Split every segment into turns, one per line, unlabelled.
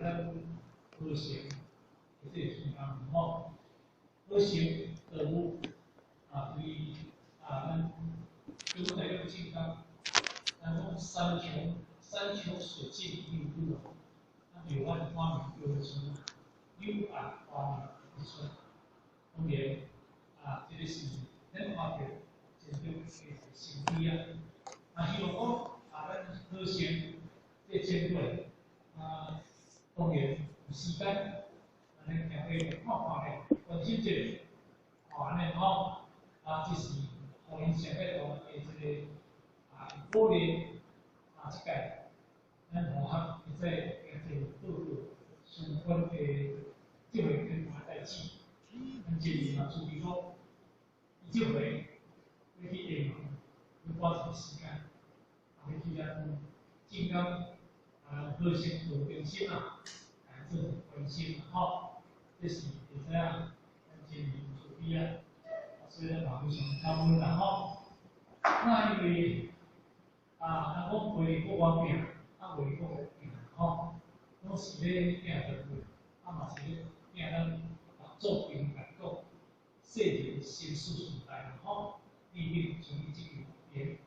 咱核心，这个重要吼。核心任务啊，对咱对我来讲健康，咱讲三球水镜应用，有关方面有什么？有啊方面提出，当然这个是咱发表针对个身体希望讲咱核心这针对当然有时间，咱行会看看咧，关心这个，安尼吼这是互因上个大的这个鼓励这个咱同学会使经做相关的这个跟代志，咱建议注意讲，这回要去应用，要花一点时间，要去健康核心做中心做关心吼，这是会知咱建议注意所以咱网络上较稳啦吼。那因为咱讲为国外病，为国病吼，拢是咧拼着过，嘛是咧拼咱做兵来讲，细人先事顺代吼，避免处理这个病。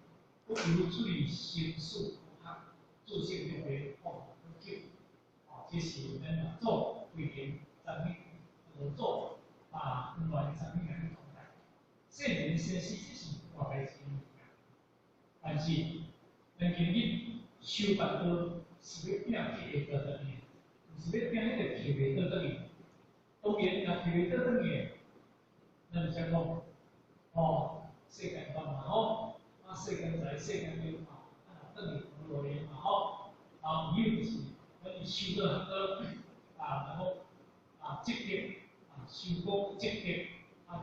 我比如处理先事做性病的防救，这是咱做规定产品合作跟外产品来同台。细人先事这是大代志。但是，咱今日手办刀是要拼去会倒转去，毋是要拼迄个去袂倒转去。当然，若去袂倒转去，咱才讲世间法嘛吼，世间在世间了倒去落来嘛吼，有就是咱收到很多然后积极收工积极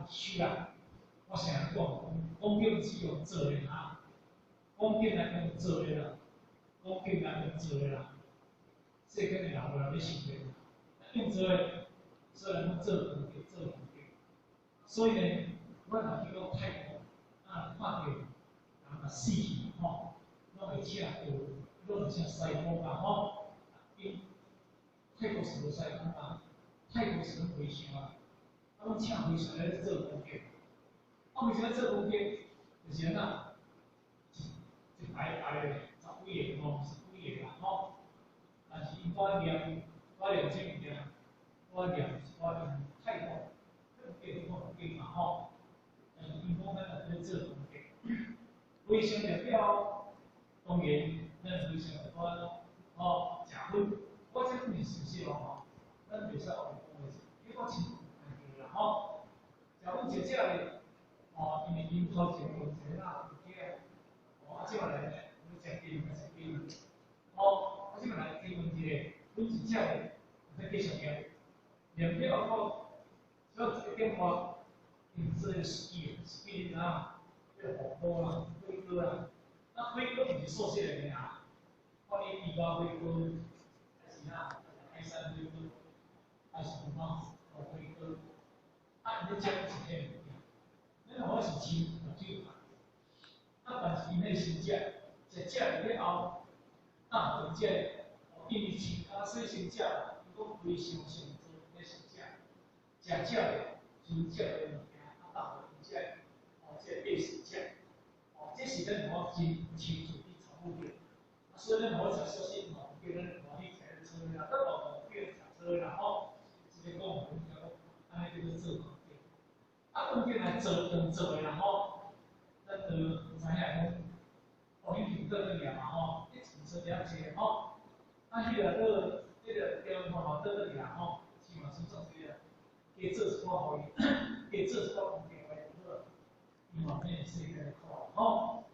收啦。我成日讲，讲叫只用做的讲紧来用做的啦，讲紧来用做的啦。世间的人无人要想的，用做的，虽然讲做唔对，做唔对。所以呢，我若去到泰国看到人死去拢会请拢会请师傅吼，因泰国是无师傅泰国是拢回乡拢请回乡来做工具。为啥做工具？就是一排排的10几个10几个啦吼。但是因我念这物件，我念泰国，叫做经嘛吼。因讲咱若要做工具，卫生了了，当然咱卫生了食薰，我这份是熟悉吼，咱袂使后讲的，因为我亲自啦吼。食薰食食咧，因为因头前问题即摆来呢，要食鸡食鸡，即摆来提问一个，阮真正要继续念，念了后，只要一个电话，这个实际要红包啦，飞哥啦，那飞哥不是熟悉的人看你地瓜飞哥，还是海山飞哥，还是飞哥，你讲一天物件，咱好是钱就但是因迄真正食了后，真正因为其他细生食，如果非常上做咧食食了真正的物件，真正这类食这是咱好真清楚去操作着。所以咱好食小心叫咱去开车啦，咱叫食车啦直接讲安尼叫做做工具。工具来做的啦咱就知影讲，你平佫去嘛你自身了解迄个标倒去起码是做这个，加做一寡互伊，加做一寡工具来好，伊嘛免世界靠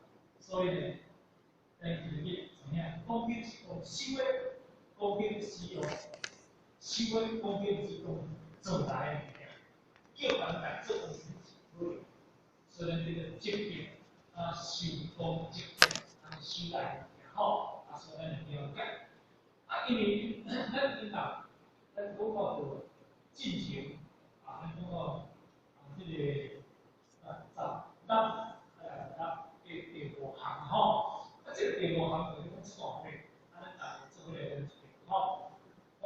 所以呢，咱今日知影，工具是用收的，工具是用收的，工具是用做来的物件，叫人来做东西是好。所以咱这个积极收工积极收来的所以咱要了解。因为咱领导，咱讲到着进行咱讲到这个第5项这个第5项就是讲创业，咱大家做伙来做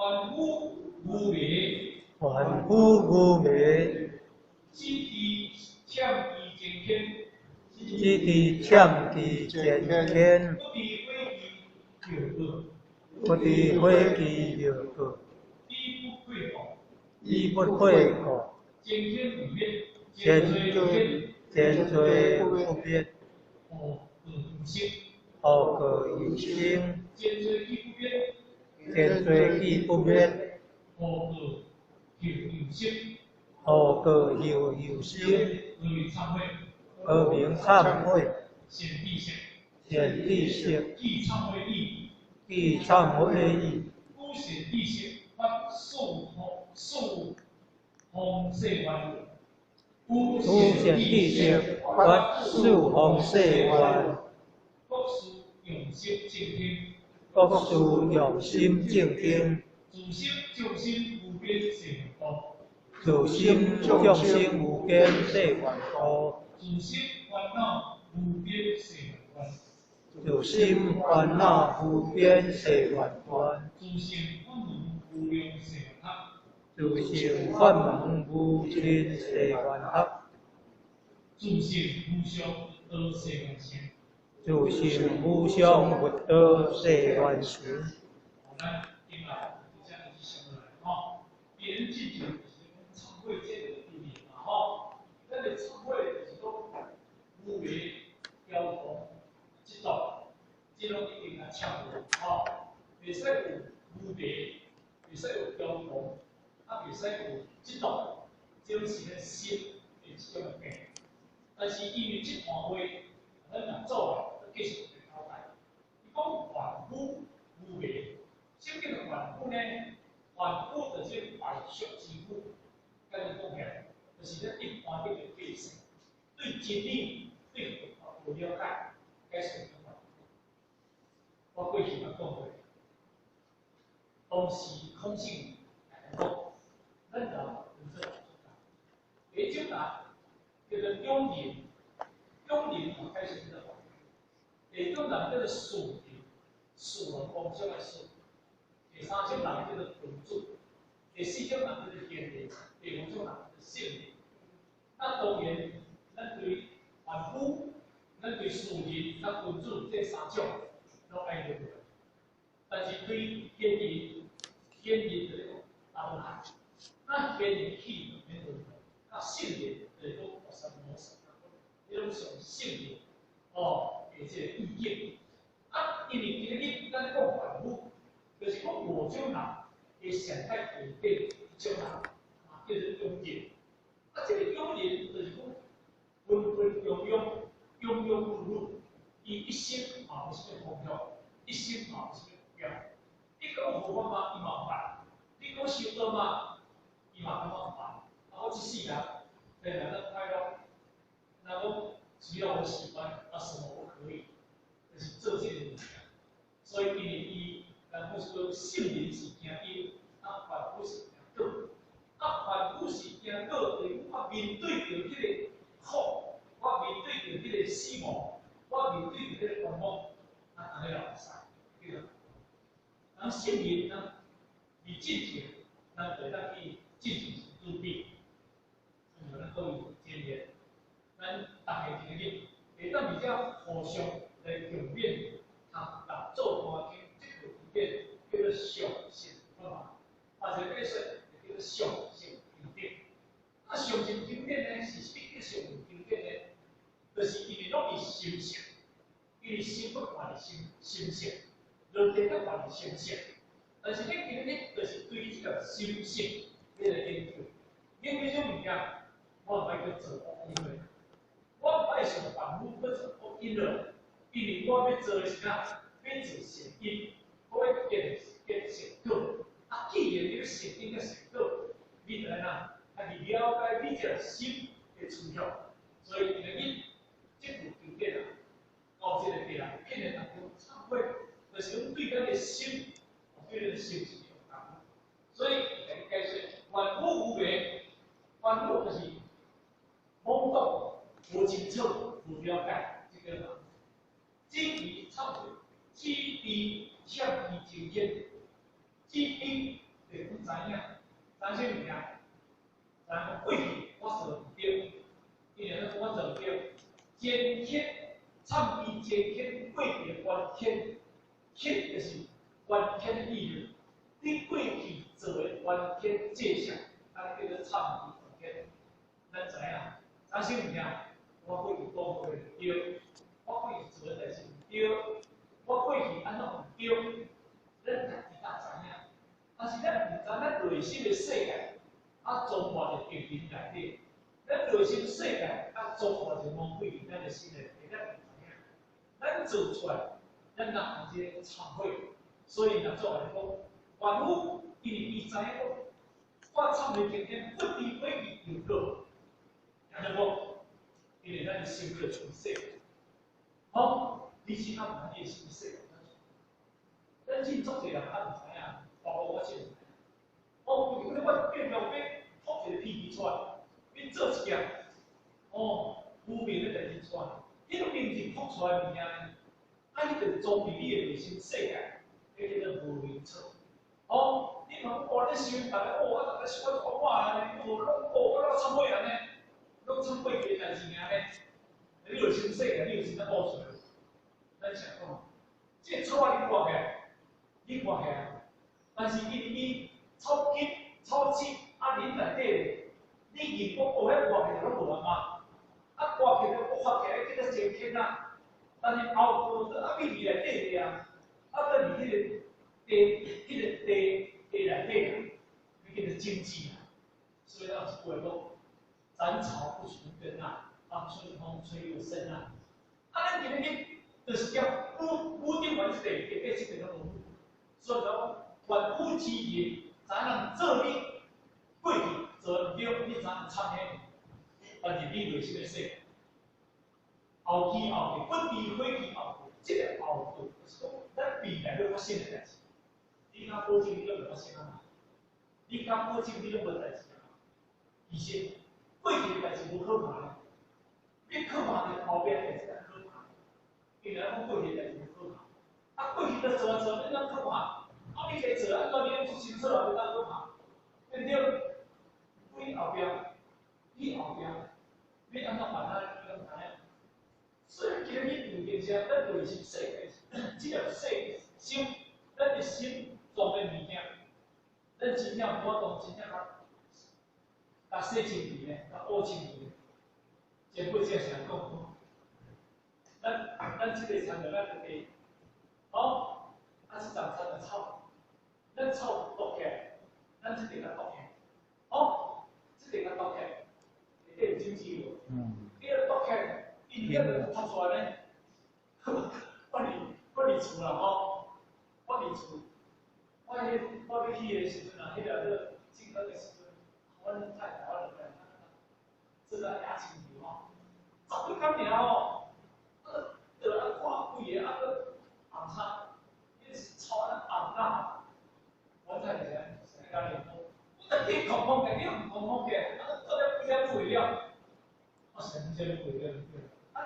凡夫无明，
凡夫无明，
即地忝地前天，
即地忝地前天，
不知悔其有恶，
不知悔其有恶，
亦不悔过，
亦不悔过，
前天不灭，
前罪不灭，
恶果有心，
恶果有心，
前罪亦不灭，
前罪亦不灭，
恶果有心，
恶名忏悔，
显
地性，
既忏悔意，
地忏悔意，
故显地性，发受红色万物，故
显地性，发受红色万物，
各属用心静听，
各属用心静听，
自心众生无边誓愿
自心众生无边誓愿度，
自心烦恼无边誓愿
自心烦恼无边誓愿观，
自性法门无量誓愿合，
自性法门无尽誓愿合，
自性无上得誓愿行。
自性无上福德誓愿行。
好，咱今来这样一想来吼，别人进去就是忏悔这个意义嘛吼，咱的忏悔就是讲无为要求知道，这种一定要忏悔吼，袂使有无为，袂使有要求，啊袂使有知道，这种是咱心的这种病。但是因为这段话，咱若做来，继续去交代。伊讲凡夫无为，什么叫凡夫呢？凡夫就是败俗之夫，甲你讲起，就是咱一般的对生，对真理、对佛法无了解，该算叫凡夫。我过去也讲过，当时空性来讲，咱人有这第一种人叫做庸人，庸人我开始知道。第二种人叫做俗人，俗人方向来俗。第三种人叫做君主，第四种人叫做贤人，第五种人叫做圣人。那当然，咱对凡夫、咱对俗人、咱君主这三种都爱着。但是对贤人就是讲当下，那贤人去就免问题，那圣人就是讲无三无四，这种上圣人哦，而且意见。啊，因为今日咱讲凡夫，就是讲五种人嘅常态条件一种人，啊叫做庸人。啊，这个庸人就是讲浑浑庸庸、庸庸碌碌，伊一心嘛无啥物方向，一心嘛无啥物目标。你讲佛法嘛，伊嘛唔办；你讲修道嘛，伊嘛感觉唔办。啊，我一世人，对人咱快乐，那么只要我喜欢，啊什么我可以，就是做这个物件。所以因为伊，咱或是说圣人是惊因，啊凡夫是惊果，啊凡夫是惊果，就是我面对着迄个苦，我面对着迄个死亡，我面对着迄个烦恼，啊安尼也会使，对个。咱圣人呢，你进前，咱就当去进行自闭，有咱各位经验，咱大家今日会当比较互相来共勉，啊，做看见这个里面叫做上性法嘛，或者解释叫做上性经典。啊，上性经典呢是什么叫上性经典呢？就是因为拢是心性，因为心不管是心性。人体较管是心性，但是你今日就是对这个心性你来研究，研究这物件，我唔爱去做恶因为，我唔爱想凡夫去做恶因了，因为我要做的是啥？要做善因，我要结善果。啊，既然你要善因甲善果，你就来哪？啊，你了解你这个心的取向，所以今日这部经典啊，到这个地啊，骗人当中忏悔。就是讲对咱的心，对咱的心是有感悟。所以来解释，凡夫无为，凡夫就是懵懂、无清楚、无了解这个人。积极忏悔，积极向其前进，积极知影，知些物件，然后过去我做唔对，因为我做唔对，坚天，参与坚天，过去原天，天就是原天的意思。你过去做的原天界相，咱叫做参与原天。咱知影，知些物件，我过去讲过对，我过去做的代志唔对，我过去安怎唔对，咱家己才知影。但是咱唔知咱内心的世界，总活在平平内底。咱内心世界，总活在魔鬼咱的心内，咱唔知影。咱做出来，咱若行这个忏悔，所以若做来讲，万物因为伊知影讲，我忏悔今天不敌回去有个，听得无？因为咱的心叫出世，好，你是按咱的心世。咱真足侪人毋知影，包括我先。哦，我变到变吐一个屁出来，变做一件，负面的代志出来，迄个面前吐出来物件，你就装伫你的内心世界，迄叫做无明错。你讲我咧想，逐个我逐个想我安尼，我参悔安尼，拢参悔嘅代志安尼，你内心世界你有真正悟出来，咱想讲，这错你看起来，你看起来，但是伊超级恁内底，你如果学迄活起来拢无啊嘛，活起来我发起来叫做真天啊，但是后头秘密内底啊，在伫迄个地内底啊，迄个经济啊，所以咱有一句话讲，斩草不除根啊，春风吹又生啊，咱今日就是叫固定完一地，一个拢无，所以讲万物之言。咱人做你过去做唔对，你咱参起，但是你内心的世界，后期不离过去后期，这个后期就是讲咱未来要发生的代志。你敢保证你拢袂发生啊？你敢保证你拢无代志啊？而且过去的代志无可怕的，你可怕的后边的代志才可怕。原来讲过去的代志无可怕，过去的做你怎可怕？你可以做，按照你出行策略，你当可怕，对不对？你后边，你按照办法，你怎样？所以今日有件事，咱内心世界，只要心，咱的心装的物件，咱真正我当真正甲洗清气咧，甲恶清气咧，前辈才常讲，咱这个参照咱的地，好，这场参的草。咱草剁起来，咱这个甲剁起来，这个甲剁起来，会有经济无？你要剁起来，伊了就拍出来咧，我离厝啦我离厝，我去的时阵啊，迄个进科的时阵，我太太我就来，这个牙齿早就讲了得了看贵的个红叉，那是草红啦。我太太在家里说，你空空的，你唔空空的，做了几点肥料？我成这肥料，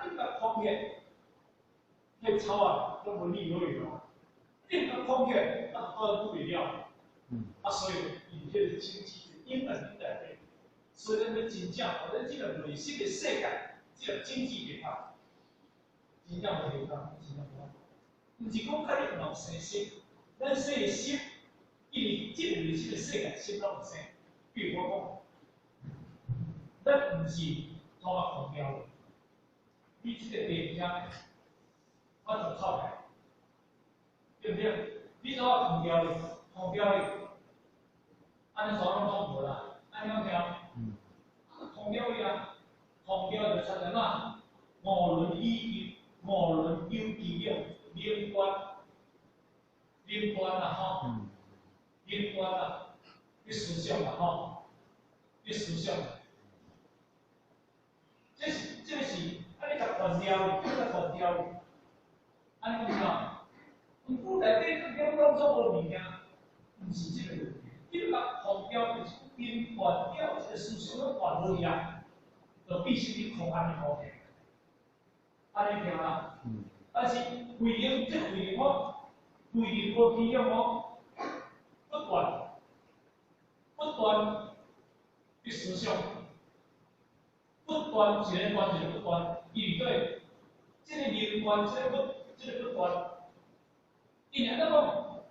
你把空的，那草啊，都无利可用啊。你把空的，做了肥料，所以以这个经济是因人而异。所以咱要真正，咱这个内心的世界，这个经济变化，真正无变化，真正无变化。唔是讲甲你冇生心，咱生的心。因为这个内心的世界心拢唔生，比如我讲，咱唔是通过空调的，你这个地方，我就靠开，对不对？你通过空调的，安尼怎拢无啦？安尼听，空调的啊，空调就出来嘛，无论有机用，连贯啦吼。连贯啦，你思想啦你思想，这是，你甲关掉，安尼讲啥？毋过内底两种做无物件，毋是这个问题。你甲关掉就是连贯掉，这个思想都断无去啊，就必须你空安尼好听，安尼听啦。但是规定过去不一样不断。断的思想，不断一个断一个不断，因对这个灵观，这个不断，因为那个，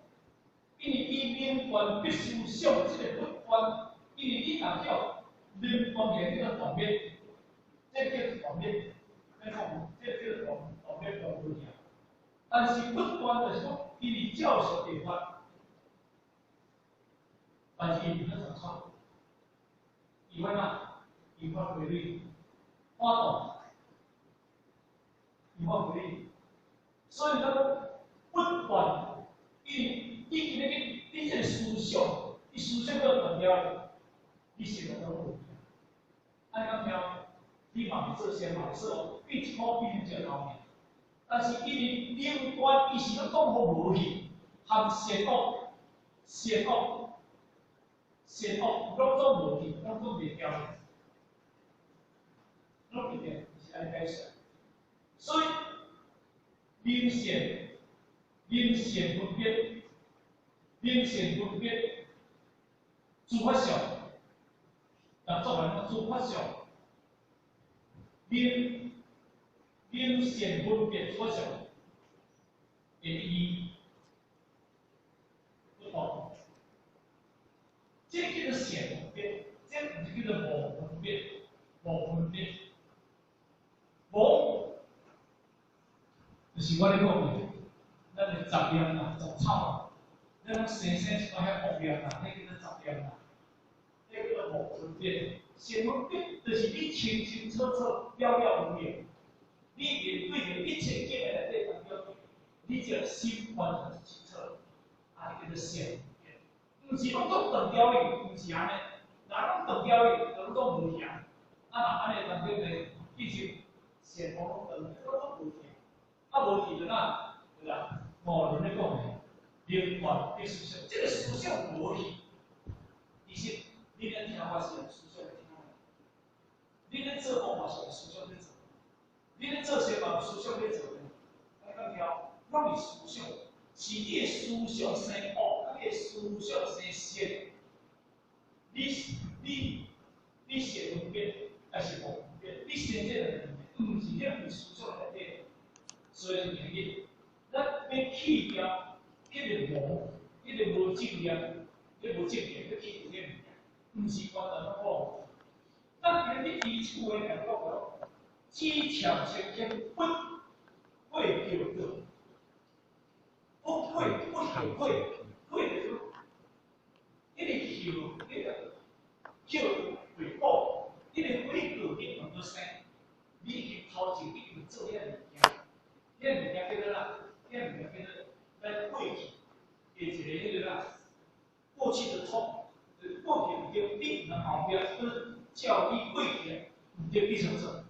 因为伊灵观必须想这个不断，因为你若叫灵观的这个断灭，这叫断灭，那种这叫断灭断不了。但是不断的说，因为教授地方，但是伊不能错。以为呢，以法为例，发动，以法为例，所以那个不断，你这个思想，你思想要断掉，你是能够。按讲听，你嘛做先嘛做，必考必这方面，但是因为灵观，伊是要讲好无去，含善恶，善恶，善恶，拢做无去，拢做袂掉。拢一点是安解释，所以明显分别，明显分别，自发性，但作为自发性，明显分别自发性的意义不同，这叫做显分别，这不是叫做无分别，无分别。无，就是我咧讲嘅，咱嘅杂念啊、杂草啊，咱生生一块遐恶念啊，迄叫做杂念啊，迄叫做无分别。先分别就是你清清楚楚、了了无遗，你面对着一切境内内底当中，你只要心完全清楚，啊，迄叫做善分别。毋是讲讲断掉伊，毋是安尼，若讲断掉伊，就讲无形。啊，若安尼当中呢，其实。善恶等都无去，啊无去就哪？对啦，无论咧讲诶，灵魂的思想，这个思想无去，其实你咧听话是用思想来听话，你咧做恶嘛是用思想在做，你咧做善嘛思想在做咧，咱讲了，咱是思想，是你诶思想生恶，啊你诶思想生善，你是分别还是无分别？你生这两个。毋是了为思想内底，所以原因，咱要去掉迄个无正念，迄无正念要去掉迄物件，毋是完全不好。咱今日基础诶来讲咯，知强先天不会叫做，不会就是迄个叫回报，迄个回报你能够生。你已经头前已经做遐物件，遐物件叫做哪？遐物件叫做咱过去的一个迄个哪？过去的痛，过去唔对，你唔能后壁去照你过去唔对变成什？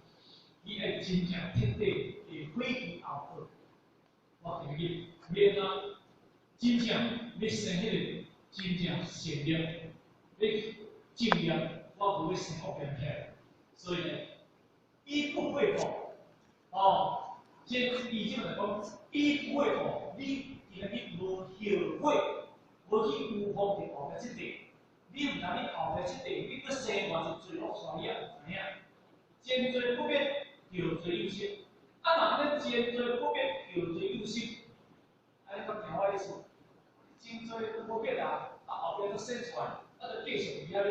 你爱真正彻底的回去后悔。我定义，免啊，真正要生迄个真正善念，要正念，我不会生恶念起来，所以呢。一不会否，哦，先已经来讲，一不会否，你因为你无后悔，无去有方的后壁即地，你毋但你后壁即地，你搁生活是罪恶所业，知影？前罪不变，后罪有失。啊，若安尼前罪不变，后罪有失，安尼咁听我意思？前罪不变啊，啊后壁搁生出来，啊，就继续伫遐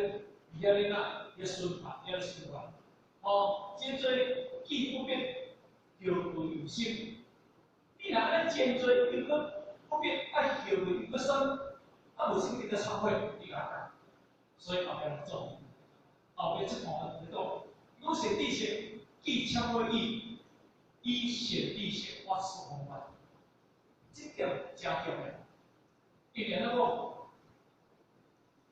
咧哪，遐循环，遐循环。哦，前罪既不变，后罪有失。你若安尼前罪又搁不变，啊后罪又搁生，啊无啥物个忏悔，你讲，所以后壁来做，后壁即项来讲，有善知识，既忏悔意，以善知识发出方法，这点真重要。因为咱讲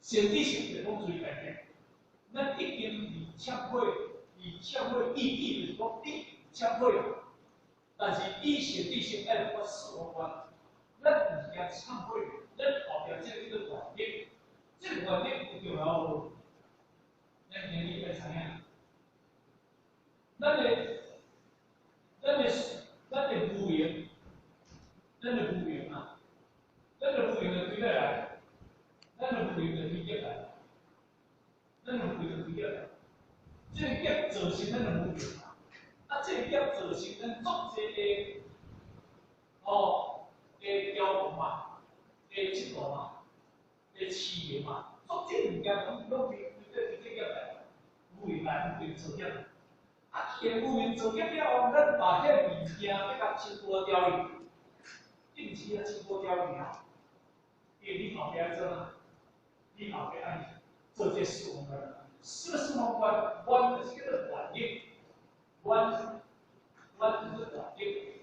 善知识就讲最关键，咱一定是忏悔。以忏悔意义就是讲，你忏悔了，但是以善知识爱发出方法，咱毋惊忏悔，咱后壁这个叫做原则，这个原则有重要无？咱今日要知影，咱的无言，咱的无言啊，咱的无言就对来，咱的无言就对来。咱两位就对了。这个业造成咱两位嘛，这个业造成咱足侪个标准嘛，制度嘛，企业嘛，足这物件拢对这业来，未来对造业。既然有名造业了后，咱把遐物件要甲清波调理，定期要清波调理啊。因为你后壁做哪？你后壁爱做这四方观，这个四方观，观就是叫做观业，观就是观业。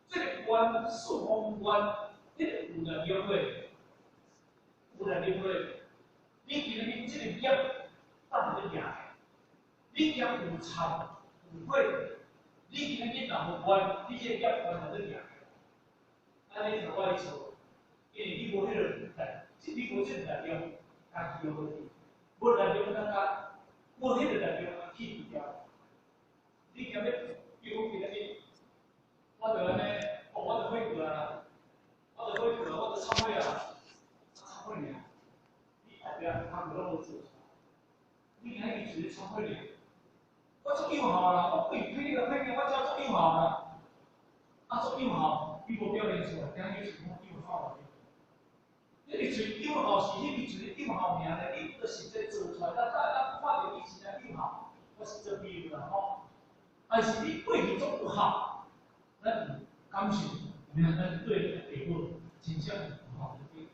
这个观四方观，这个有能力会，有能力会。你今日你这个业，当你赢，你业有参有会，你今日你若无观，你这个业观就赢。安尼就我做，因为你无迄个能力，你无这个能力，家己有问题，无能力咱甲，无迄个能力咱去掉。你今日，比如今日，我就安尼，我就会过啊，我就参会啊，参会尔，你后壁他们拢无做，你今日去做参会尔，我做有效啦，我对推个推个，我只做有效啦，做有效，你无表现出来，今日是讲有效的。你个做有效是迄个做有效名咧，你个实际做出来，咱看到以前的有效，我是做比如啦吼。但是你过去做不好，咱感受，咱对结果真正不好的。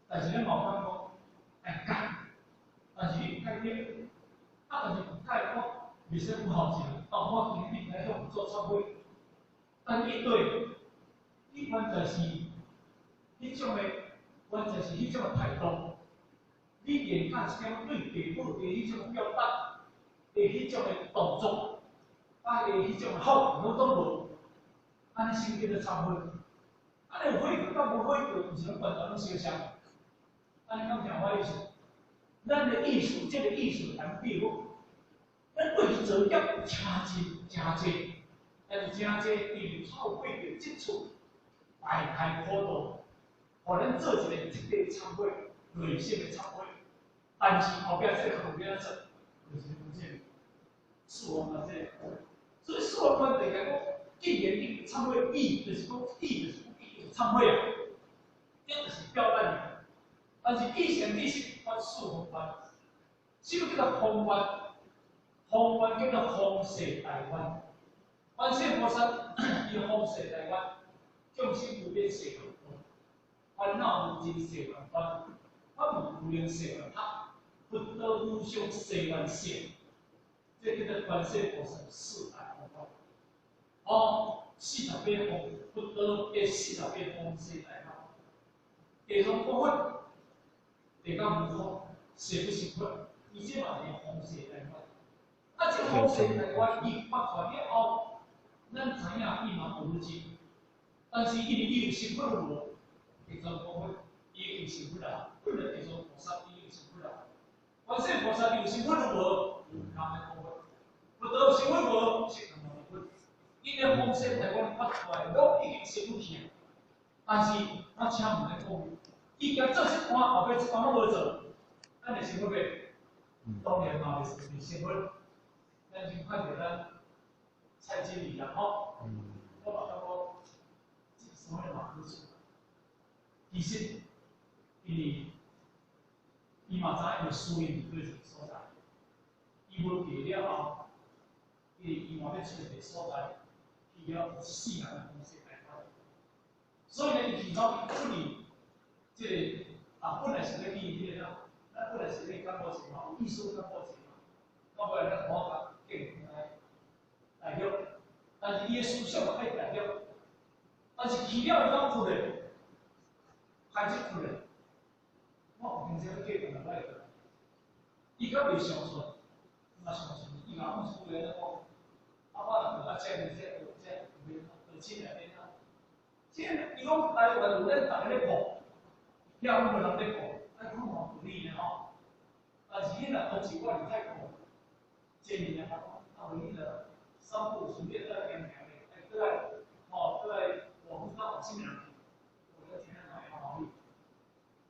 但是咱冇讲讲爱改，但是你改变，但是改我袂使不好讲，我今日来向做参会，但你对，你完全是迄种的，完全是迄种的态度，你连甲这种对结果的迄种表达的迄种的动作。迄种好，拢都无，安尼先叫做参会。安尼有会过，甲无会过，毋是讲完全拢相像。安尼讲听我意思，咱的艺术，这个艺术难比如，咱过去做业有真济，但是真济因透过着接触，大开可道，互咱做一个参会，内心的参会。但是后壁这个后壁做，就是讲这自我嘛这个。所以四方观就是讲，既然你参会义，就是讲义就是义，就是参会啊，这就是表达的。但是以前你是观四方观，只有叫做方观，方观叫做方世大观。观世菩萨伊方世大观，众生无边誓愿观，烦恼无尽誓愿观，法无无量誓愿塔，佛道无上誓愿性。这叫做观世菩萨四大方法。40八方，佛道嘅40八方四大方。第三部分，第九部分，是不是佛？伊这嘛是方世大观。这方世大观伊发出了后，咱知影伊嘛无尽，但是因为伊有成佛无？第三部分，伊有成佛啦，本来第三菩萨伊有成佛啦。观世菩萨有成佛无？他们部分。佛道成佛无？是他们部分。伊个方式台湾发出来，拢已经成不起。但是我请问来讲，伊甲做这款后壁这款拢无做，咱会成佛袂？当然嘛，袂成佛。咱先看着咱蔡经理啦吼，我嘛感觉这什么嘛好处？其实，因为伊嘛知影伊输赢对什么所在，伊无记了后，伊嘛要出一个所在。伊了4人的方式来发，所以呢，伊提早处理这个本来是咧理迄个咱本来是咧干部钱嘛，艺术干部钱嘛，到尾咱好甲建来用，但是伊的思想爱来用，但是去了伊怎出来？开始出来，我平常要叫人来个，伊个袂相信，嘛相信，伊若讲出来咧讲，我若这样这。钱来变啊！钱，伊讲台湾有咱大家咧顾，遐有无人咧顾，咱看嘛有理咧吼。但是迄若当时我离开国，这年来讲，迄个三步顺便在变强咧，倒来，倒来往到什么人去？我个听来好理。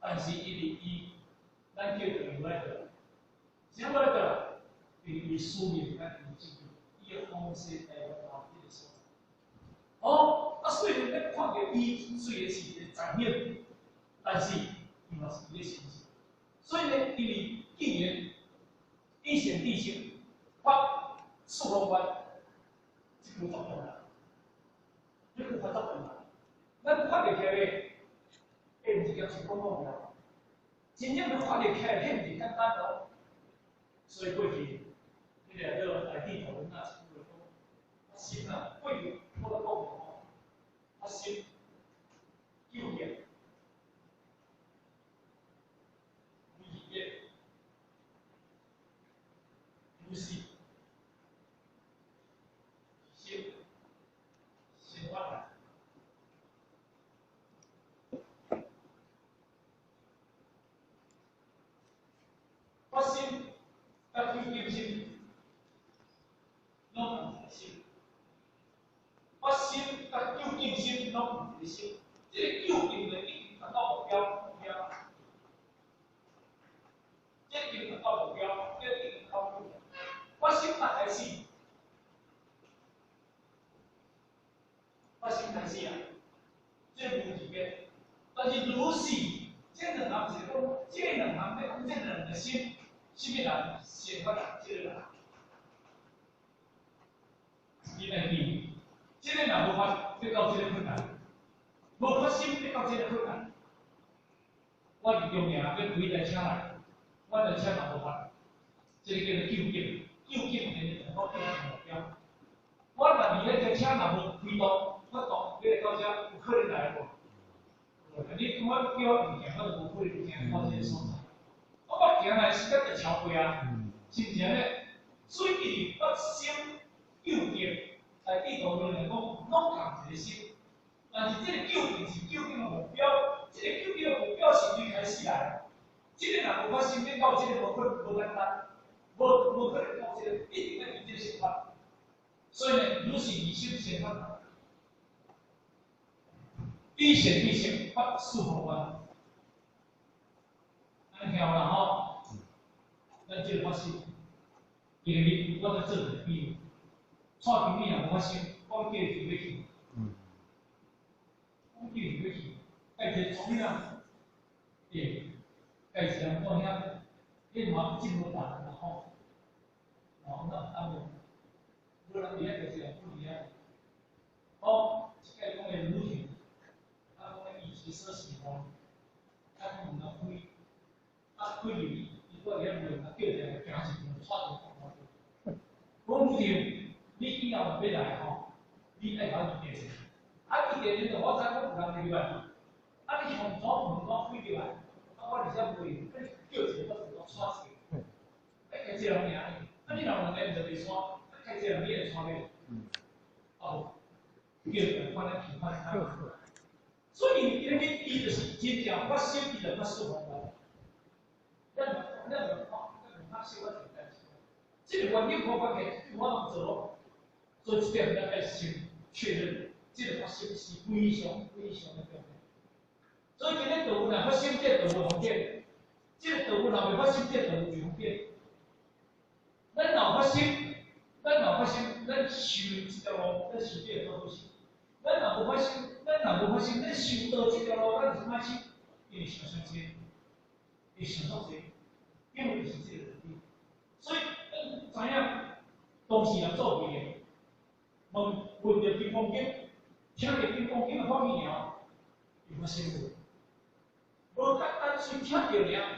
但是因为伊，咱叫做有来个，啥来个？伊书面咱伊记录，伊个方式台湾后迄个所在。哦，虽然咱看到伊虽然是一个残忍，但是伊嘛是伊个神性。所以呢，因为既然以前地性发数公关，这句作品啦，这句发作品啦，咱发得起来咧，毋是叫成功目标，真正要发得起来，迄毋是简单哦。所以过去，迄个叫来地头那是讲，发心啊，过去我都讲过吼，发心救业。不是，先发展。发心，甲救救心，拢毋是心。发心甲救救心拢毋是心。这个救救的一定达到目标，这一定达到目标，这一定靠目标。发心哪开始？发心开始啊，这无几个，但是如是，这两行是讲，这两行要讲这两个心，什么人先发展这个人？你来记，这个人无发，要到这个困难，无发心要到这个困难。我是中年，要开台车来，我的车嘛无发，这个叫做救警，救警就是讲救目标。我若离迄台车若无开动，我动你来到这有可能来无？你我叫我物件，我就无可能行到这个所在。我行来时间就超过啊，是毋是安尼？所以伊发心救警，在地图论来讲，拢同一个心。但是这个救警是救警的目标，这个救警的目标是对开始来。这个若无发心，变到这个无可能无简单，无可能到这个，一定要以这个想法。所以呢，如是以心先发展。一显一显发四方观，安条然后，咱这个发心，因为我在做个比喻，蔡经理也无发心，我叫伊就要去，我叫伊就要去，该是从样，该是人讲遐，迄嘛进无大然后，那无，无人伫遐就是人不离遐，哦，这个讲的如行。以色喜欢，他们能开，开离，如果你要问他叫起来，行是用串的方法。讲不定，你以后要来吼，你爱搞意见，意见就是我知我有人明白，你从左门口开入来，我而且袂，你叫一个我串死，开这两年，你若两个就袂串，开这两年会串咧，哦，叫人放在评判看。所以，因为伊就是真正发心，伊就发四方观。咱发心，我就担心。这个原因我发现，我拢做，所以这点咱要先确认，这个发心是非常的重要。所以今天道呢，发心这道方便，这个道若未发心，这道未方便。咱若发心，咱修这条路，咱修这个道路是。咱若无发心，咱修道这条路，咱就歹去，因为想上济，会想到济，因为是这个能力。所以咱知影，当事人做嘢，问着乒乓球，听着乒乓球的方面了，有发心无？无单单随听着了，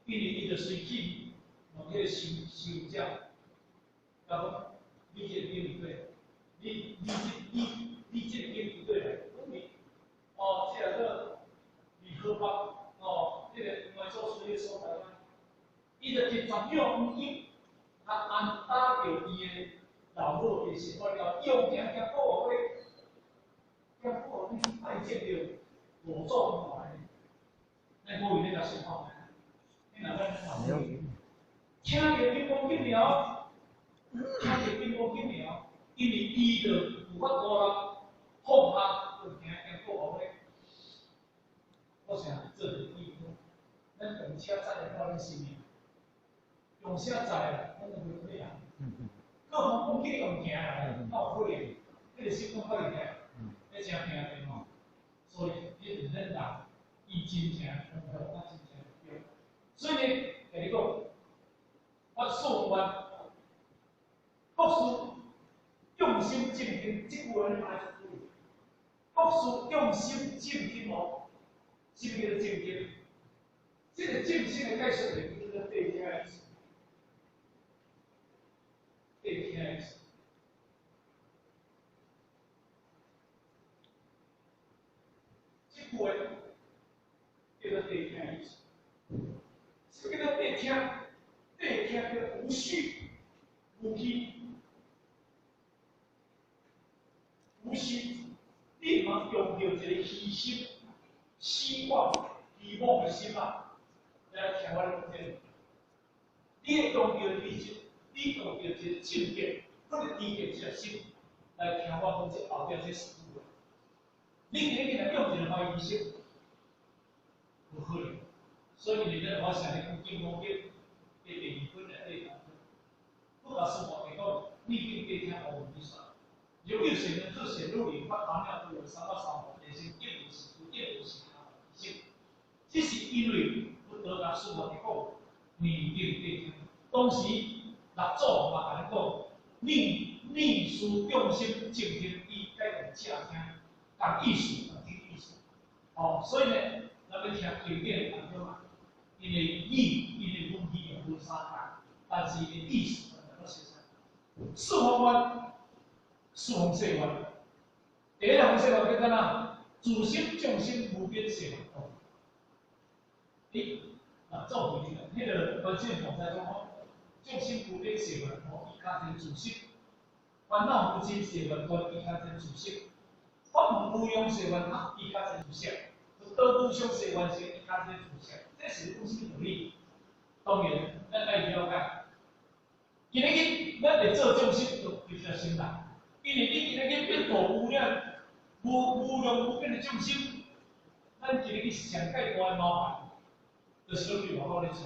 因为伊就随去，往迄个修正，然后你这个对不对？你这个对不对？哦，这个理科方，哦，这个我做数学所在啦，伊就直接用伊，按打着伊的老母的生活了，用行过学会，过学会拜见着我做法的，那我为那个说法，你哪个老母？听着乒乓球了，因为伊就有法度啦，放下就行过学会。我想这是第一步，咱动车载来到咱身边，用用啥载啦，咱就袂可能。各方讲去用行啦，哪有可能？迄个心拢较厉害，迄真惊的吼。所以，迄是咱人伊真正丰富，啊真正对。所以呢，甲你讲，我素愿国师用心正经，即句话你买出去。国师用心正经哦，什么叫做正经？这个正心的解释就是对听的意思，对听的意思。这句话叫做对听的意思。什么叫做对听？对听叫无序、无期、无序。你嘛用着一个虚心、希望、希望的心啊，来听我的讲。你会用着理性，你用着一个正见，或者低着这个心来听我讲这后边这事话。你今日来用一个怀疑心，无可能。所以你咧，我想你讲经讲经，第二分的第三分，不管是我，你讲你定对听我唔算。有六水能自显入理，发糖量都有三到三毫，也是电不是不电不是它的性。这是因为不得达是我的讲，你定对听。当时六祖嘛甲你讲，念书用心正听，伊该用正听，讲意思，讲听意思。哦，所以呢，咱们听对面讲对嘛，因为因为问题有三项，但是伊的意思能够写出来。四方观。四方世观，第一项世观叫做哪？自心众生无边世观哦。做回去了，迄个关键讲在讲哦，众生无边世观哦，伊较真自心；烦恼无尽世观观，伊较真自心；法无无用世观啊，伊较真自性；道无相世观是伊较真自性。这是有什么道理？当然，咱爱了解。今日咱来做众生，就非常心难。因为你今日变大无量、无量无边的众生，咱今日上界大的麻烦，就是要去外口咧找。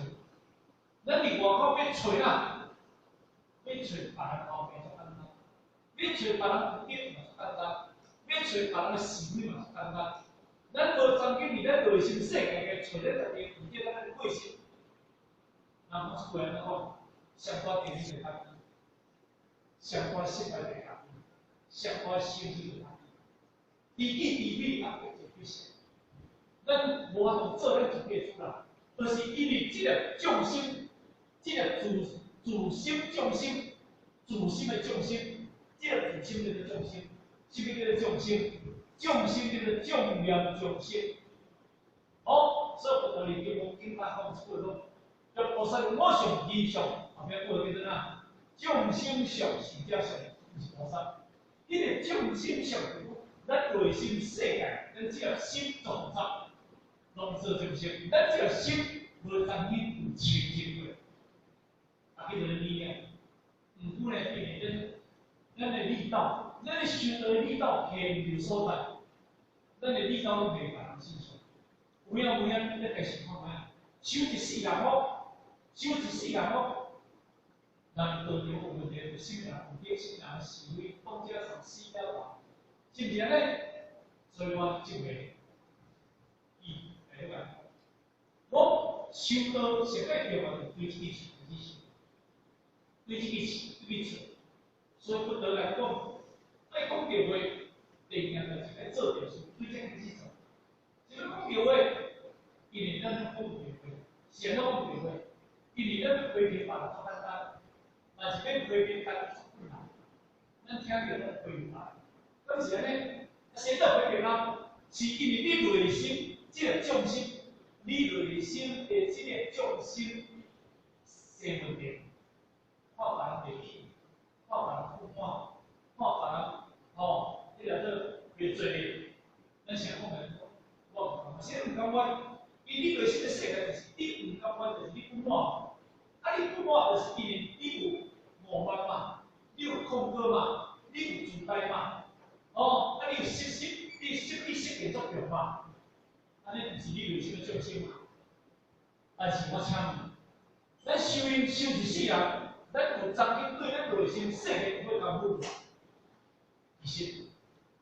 咱伫外口要找哪？要找别人后面就简单，要找别人有点嘛就简单，要找别人的行为嘛就简单。咱无曾经伫咱内心世界嘅找咧特别有点咱的个性，那么是为了讲，上大定力嘅单，上大失败嘅单。相关心理的压力，比例压力就不行。咱无法度做咱就变出来，而是因为这个众生，这个自心众生，自心的众生，这个自心叫做众生，什么叫做众生？众生叫做众量众生。好，所以道理叫我经常讲一句讲，叫菩萨我上理想，后面过叫做哪？众生上是叫上，是菩萨。因为众生上咱内心世界，咱只要心创造，拢做众生。咱只要心无当去有清净过，啊，迄个力量，唔过呢，因为咱的力道，咱的修道的力道偏有所在，咱的力道拢袂把人欣赏。有影，咱家己看卖，修一世人好，修一世人好。咱道场有问题，有心人有点心人行为，放假上死了吧？是毋是安尼？所以我即个伊来了解，我修道实际着嘛，对这个事开始修，对这个事去做，所以不得来讲，爱讲着话，第二件代志来做着事，对这开始做。怎么讲着话？因为咱讲着话，是安怎讲着话？因为咱规定法较简单。但是要批评咱困难，咱听着咱批评咱，咁是安尼，先到批评咱，是因为你内心这个众生，你内心的这个众生生问题，看别人袂起，看别人不满，看别人哦，你来做越做越，咱想讲的，我唔甘，先唔甘愿，因为你内心的世界就是你唔甘愿，就是你不满。啊！你不满就是因为你有傲慢嘛，你有控告嘛，你有自大嘛，哦，啊！你有你失去作用嘛，安尼就是你内心的众生嘛。但是我请问，咱修虽然修一世人，咱有曾经对咱内心世界有功夫，其实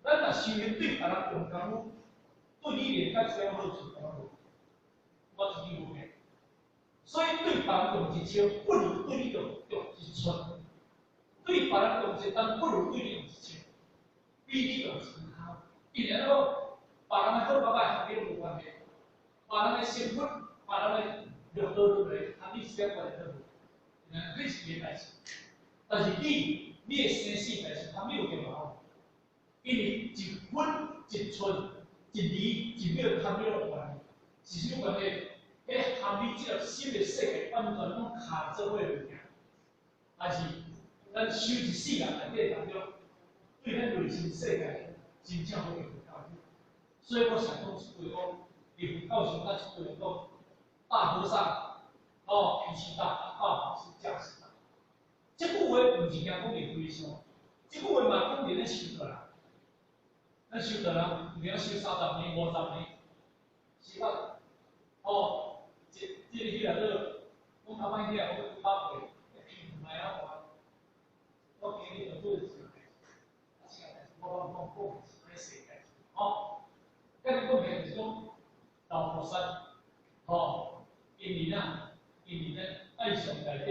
咱若修行对别人用功夫，对你连甲最好处都无，我自己无骗。所以对别人用一笑，不如对你用一寸；对别人用一担，不如对你用一尺。比你用心好，因为说别人的好歹歹和你无关系，别人的幸福，别人的落倒落来，和你一点关系都无。你是你的代志，但是你的生死代志，和你有关系。因为一分一寸一厘一秒，和你有关系，是啥关系？迄和你这个新的世界完全拢卡做伙物件，还是咱修一世人内底当中，对咱内心世界真正好有教育。所以我想讲一句讲，你佛教上咱一句讲，大和尚脾气大，大法师驾驶大。这句话唔是讲你非常，这句话嘛讲你咧修道人，咱修道人一定要修30年、50年，是吧？这个迄个讲头摆遐，我8岁，唔系啊我今日就做一件事，我讲是世界，咱讲嘅是讲道菩萨，因为爱上内底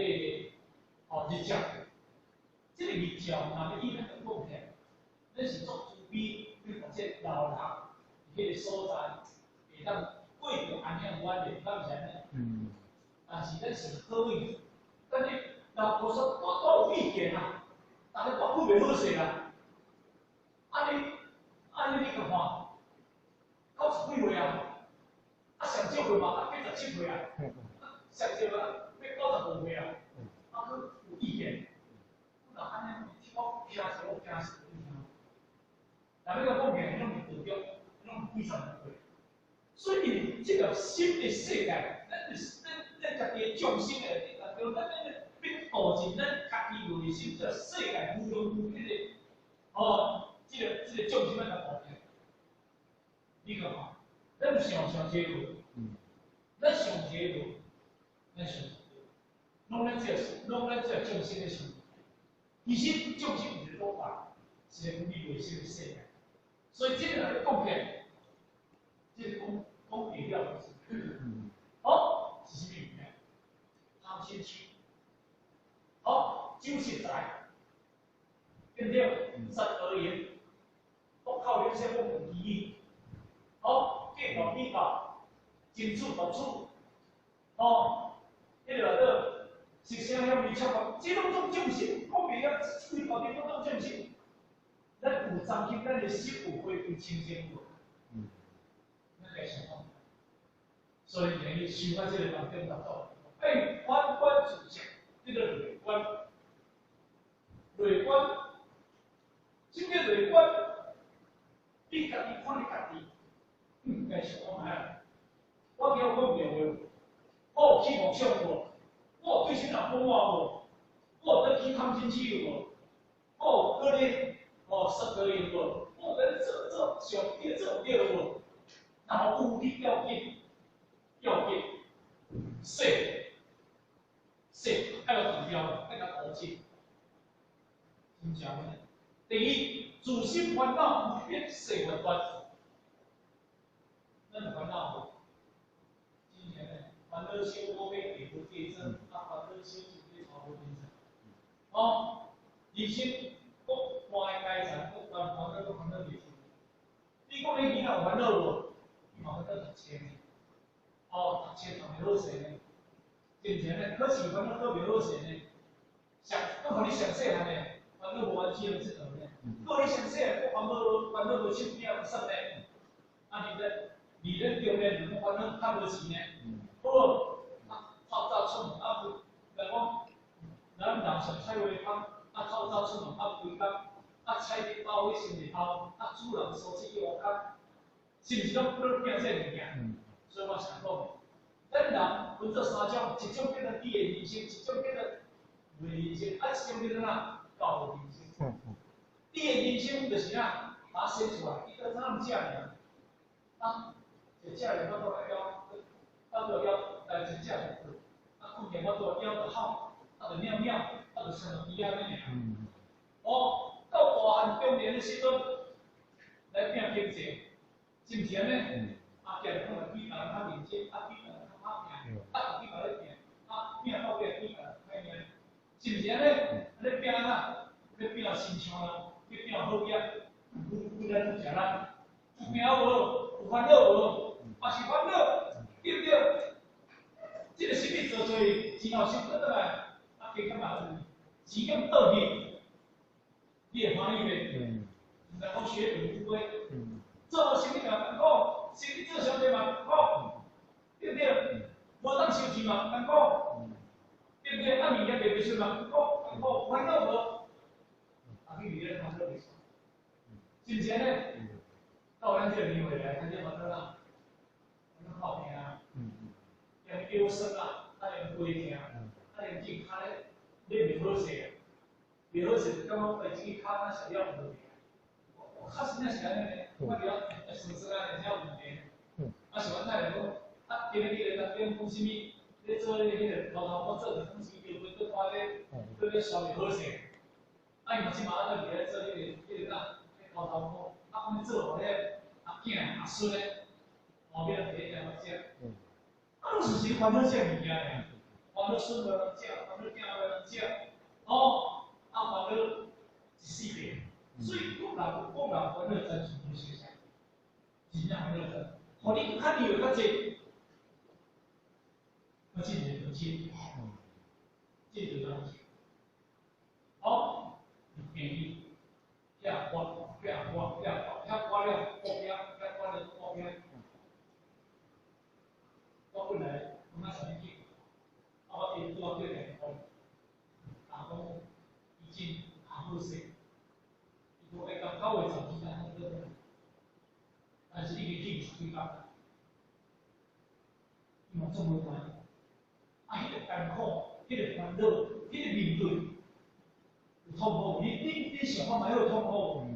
日照，这个日照，若要以咱讲起来，咱是做慈悲，去互这老人迄个所在，会当过着安样阮的，咱是安尼。但是咱是好意，但是老菩萨我有意见啊，但是保护袂好势啦。安尼你看，到几岁啊？上少岁嘛，87岁啊，上少啊，要95岁啊，佮有意见。那安尼，我听死，但你个讲起拢是道中，拢非常的对。所以这个新的世界，咱家己众生的，咱要导进咱家己内心这世界无中无迄个，这个众生咱来保证。你看嘛，咱上这路，咱上这路，拢咱这众生的想。其实众生唔是讲法，是咱你内心的世界。所以这个来讲起来，这个讲地了就是，是什么物件？贪心气。酒食财，对不对？善而言，我靠这些我唔记忆。计较比较，争取夺取，迄个食声遐微笑，这拢种众生，讲明了，规条件拢种众生。咱有担心，咱的心有回归清净无？咱该想讲，所以建议修到这个当中达到，反观自性，这个内观，这个内观，你家己看你家己。该想讲下，我叫我庙无，我有去梦想无，我有对新人讲话无，我有去探亲戚无，我有咧失德言无，我有做上对做对无，然后有你要紧，爱有指标，爱甲导致，真正诶。第一，自心烦恼不变，世缘断。咱烦恼无，今天呢，烦恼心我要地无地震，烦恼心就要超无地震。人生各换个阶层，各烦恼各烦恼地震。你讲你囡仔有烦恼无？伊嘛烦恼读册呢，读册读袂好势呢，真正呢，考试烦恼考袂好势呢，搁互你上细汉呢，烦恼无完全知道呢，搁你上细汉，烦恼无手机啊，啥呢？你咱中间如果烦恼较无钱呢，好，透早出门来讲，咱人上菜花芳，透早出门规工，菜日包迄生日包，主人所吃药工，是毋是拢惊这物件？所以我想讲，咱人分做3种，一种叫做智的人生，一种叫做昧人生，一种叫做哪？教的人生。智的人生就是哪？把生出来，伊个怎样食呢？食了到来了，到了要来真正就好。困觉我做了就好，就尿尿，就生到医院咧。哦，到大汉中年的时阵，来拼经济，是毋是安尼？啊，今日可能比别人较认真，比别人较打拼，比别人拼，拼到尾比别人歹命，是毋是安尼？你拼啊，你拼心肠啦，你拼好业，不然食咱，有命无？有烦恼无？是烦恼，对不对？这个生命做做，钱后收倒来，加较麻烦，钱咁倒去，你会欢喜袂？唔但讲学本无归，做生命嘛艰苦，生命做上济嘛艰苦，对不对？无当收钱嘛艰苦，对不对？物件袂袂顺嘛艰苦，烦恼无？去别人烦恼袂爽，是毋是安尼？到咱这个年岁来，咱这烦恼啦，烦恼好命啊，用腰酸啊，用背痛，用颈骹咧，你袂好势啊，袂好势，感觉自己骹咱小了无命。较真正是安尼，我觉得事实安尼才有问题。是阮太太讲，今日咱讲讲啥物？你做迄个头头我做着讲钱叫袂倒咧，倒咧消袂好势。伊嘛即马在伫咧做迄个头头锅，讲做互咧囝阿孙咧，后面第一件好食。事实烦恼食物件咧，烦恼孙无人食，烦恼囝无人食，烦恼一世辈。所以国人烦恼真是无实相，真正烦恼真。互你较利较济，我真係有錢，這就有錢。好，便宜，遐關了，國家，我本來我那想去，我哋做對人工，打工已經好勢。我会讲到位早期的那个，但是你去去推广，因为中国人，迄个艰苦，迄个烦恼，迄个面对，有痛苦，你想法蛮有痛苦，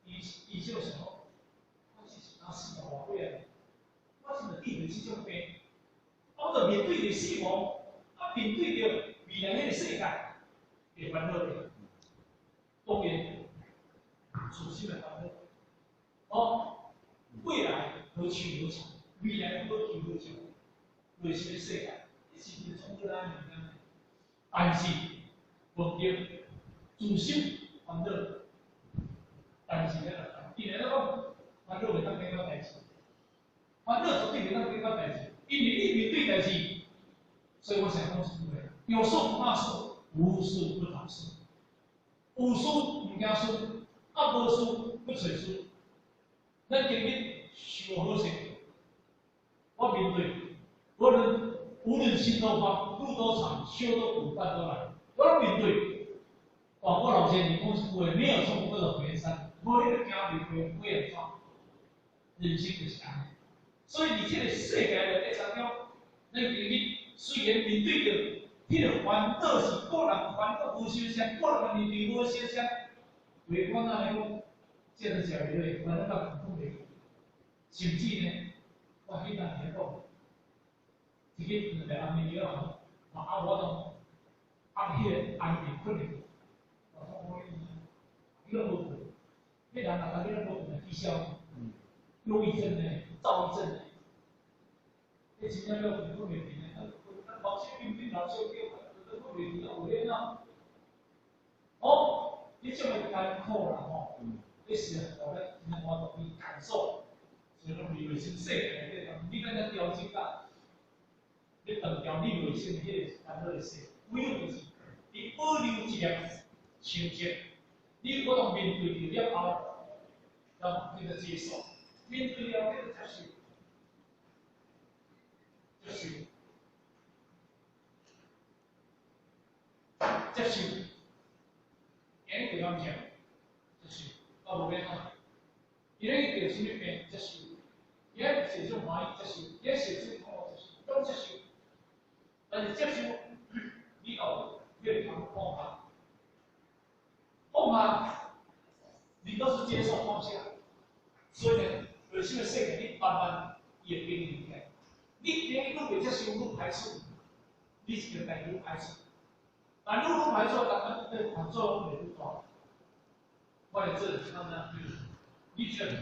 伊就想，我是拿死亡活过来，我是面对这种病，我着面对着死亡，面对着未来迄个世界的烦恼的，当然。处心的烦恼，未来何去何从？未来何去何从？为什么世界？你是不是从这咱面前？但是，目的自心烦恼，但是咧，既然讲烦恼袂当解决代志，烦恼绝对袂当解决代志，因为你面对代志，所以我想讲一句话：有事不怕事，无事不讨事，有事唔惊事。无事不找事，咱今日想好势，我面对，无论心多宽，路多长，修多苦，烦多难，我面对。我老先生讲一句话，没有冲过的回山，无你个行袂过，不会闯。人生就是安尼，所以伫这个世界的当中，咱今日虽然面对着迄个烦恼是个人烦恼无相像，个人面对无相像。为我那来讲，这个食袂落，我那个控袂住，甚至呢，我迄当时讲，一个来安眠药吼，我当迄个安眠困袂住，我讲你都无困，迄人大家你都无困，气消，忧郁症呢，躁郁症呢，这真正要困袂住呢，老小病老小病，都困袂住，有咧喏，你这么艰苦啦吼，你是后来真我同你感受，就讲你卫生世界内底，你敢若调整甲，你断掉你卫生迄个烦恼的事，每样就是你保留一粒清洁，你我当面对着了后，然后你就接受，面对了你就接受，接受。演对方讲，就是我无变啊。演对什么病接受，演是种欢喜接受，演是种痛苦接受，都接受。但是接受，你后越常放下，放下，你都是接受放下。所以呢，有什么事情你慢慢也给你明白，你连愈袂接受愈排斥，你是叫大愈排斥，但愈排斥，当然对工作会愈大。我来做他们你只要做，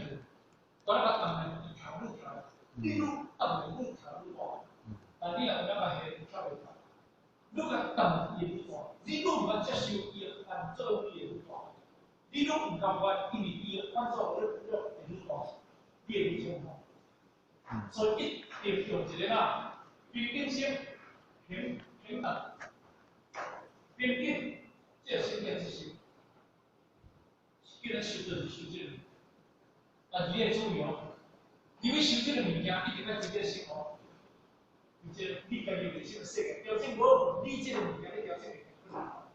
我来把当然愈调愈调，你愈当然愈调愈大，但你若有办法下调袂大，愈甲当伊愈大，你愈毋敢接受伊个工作会愈大，你愈毋甘愿因为伊个工作会愈大，你会愈痛苦。所以一定用一个啦，平等性、平等、平等，这个先天之性。叫咱修就是修这个，但是你要注意哦，因为修这个物件一定要直接性哦，而且你家己内心世界调整无，你这个物件你调整会更好。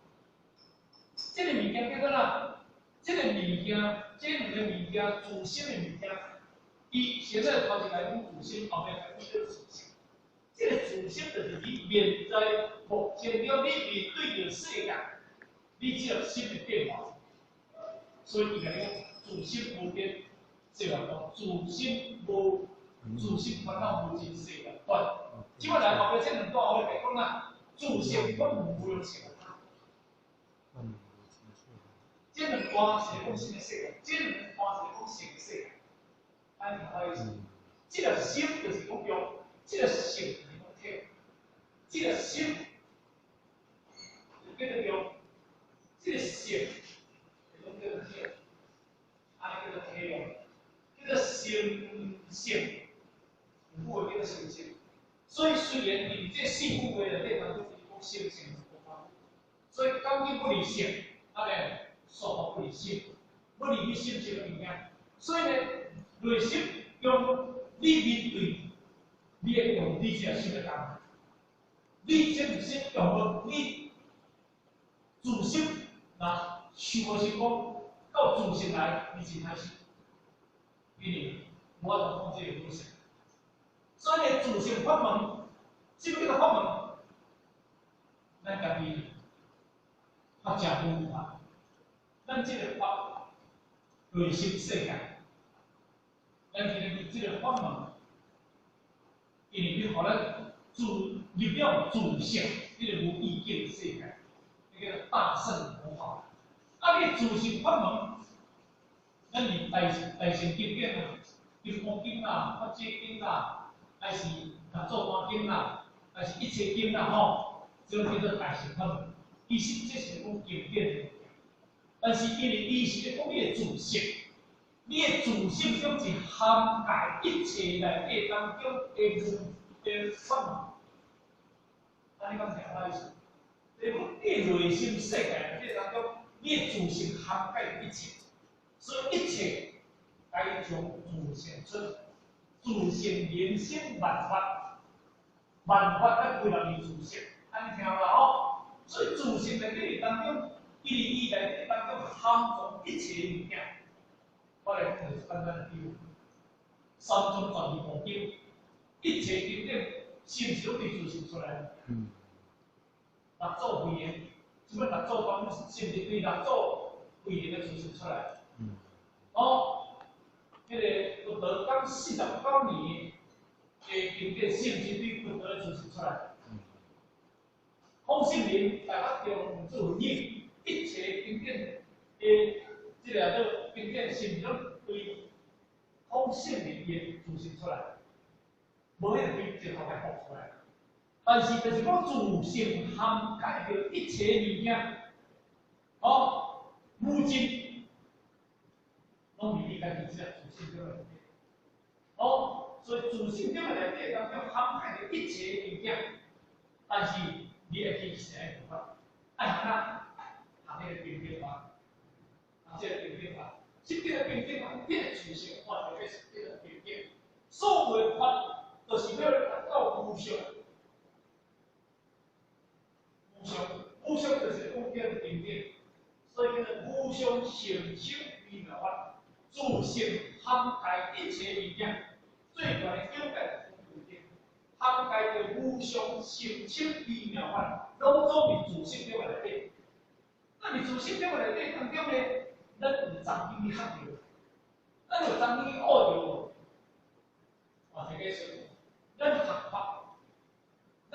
这个物件叫做哪？这个物件，这两个物件自身的物件，伊现在头一来讲自身，后面来讲叫自身。这个自身就是你面在目前了，你面对着世界，你只有新的变化。所以伊来讲，自身无变，世界观；自身无自身烦恼无尽世界观。即摆来后壁这两段我来讲啦，自身我无用想它。这两段是讲新的世界，这两段是讲新的世界。安听我意思？这个心就是讲用，这个性就是讲体，这个心就叫做用，这个性。叫做体，安尼叫做体用，叫做性，有句话叫做性性。所以虽然你这性不为的内当中是讲性性的部分，所以究竟不离性，啊咧，说不离性，不离你性性的物件。所以呢，内心用你面对，你会用你这心的感，你这不是用了你自心那想的是讲。到自信来，你真开始，因为我同讲这个故事，所以自信法门，什么叫做法门？咱家己发正方法，咱这个法内心世界，咱今日这个法门，因为你互咱入了自信，这个无意见的世界，那个大圣佛法。啊！你自信法门，咱是大乘经典啊，金刚经啦、法界经啦，还是大咒观经啦，还是一切经啦吼，这种叫做大乘法门。其实这是讲经典的，但是因为伊是咧讲你的自信，你的自信中是涵盖一切内底当中的法门。安尼讲听我意思？你讲你内心世界内底当中。你的自信涵盖一切，所以一切该从自信出，自信连生万法，万法该归纳于自信，安尼听啦吼。所以自信内底当中，伊内底当中含藏一切物件。我来讲就是简单的比喻，三宗十二部经，一切经典是毋是都对自信出来？六祖慧言。什么六祖讲是毋是对六祖慧言的自信出来？哦，迄个佛陀讲49年的经典，是毋是对佛陀的自信出来？孔圣人大家中做回应，一切经典的这个经典是毋是对孔圣人的自信出来？无迄个对这头来讲出来。但是就是讲自信涵盖着一切物件，哦，无尽，拢是你家己只自信中的内底，哦，所以自信中的内底当中涵盖着一切物件，但是你会去是爱做法，爱行哪？行迄个平等法，行这个平等法，即个平等法，你的自信法就要是这个平等，所有的法就是要达到无上。无上就是讲叫做平等，所以叫做无上成就微妙法，自性涵盖一切物件，最大的境界就是平等，涵盖着无上成就微妙法，拢总伫自性中内底。那伫自性中内底当中呢，咱有藏经去学着，咱有藏经去学着无？或者个说，咱学法，咱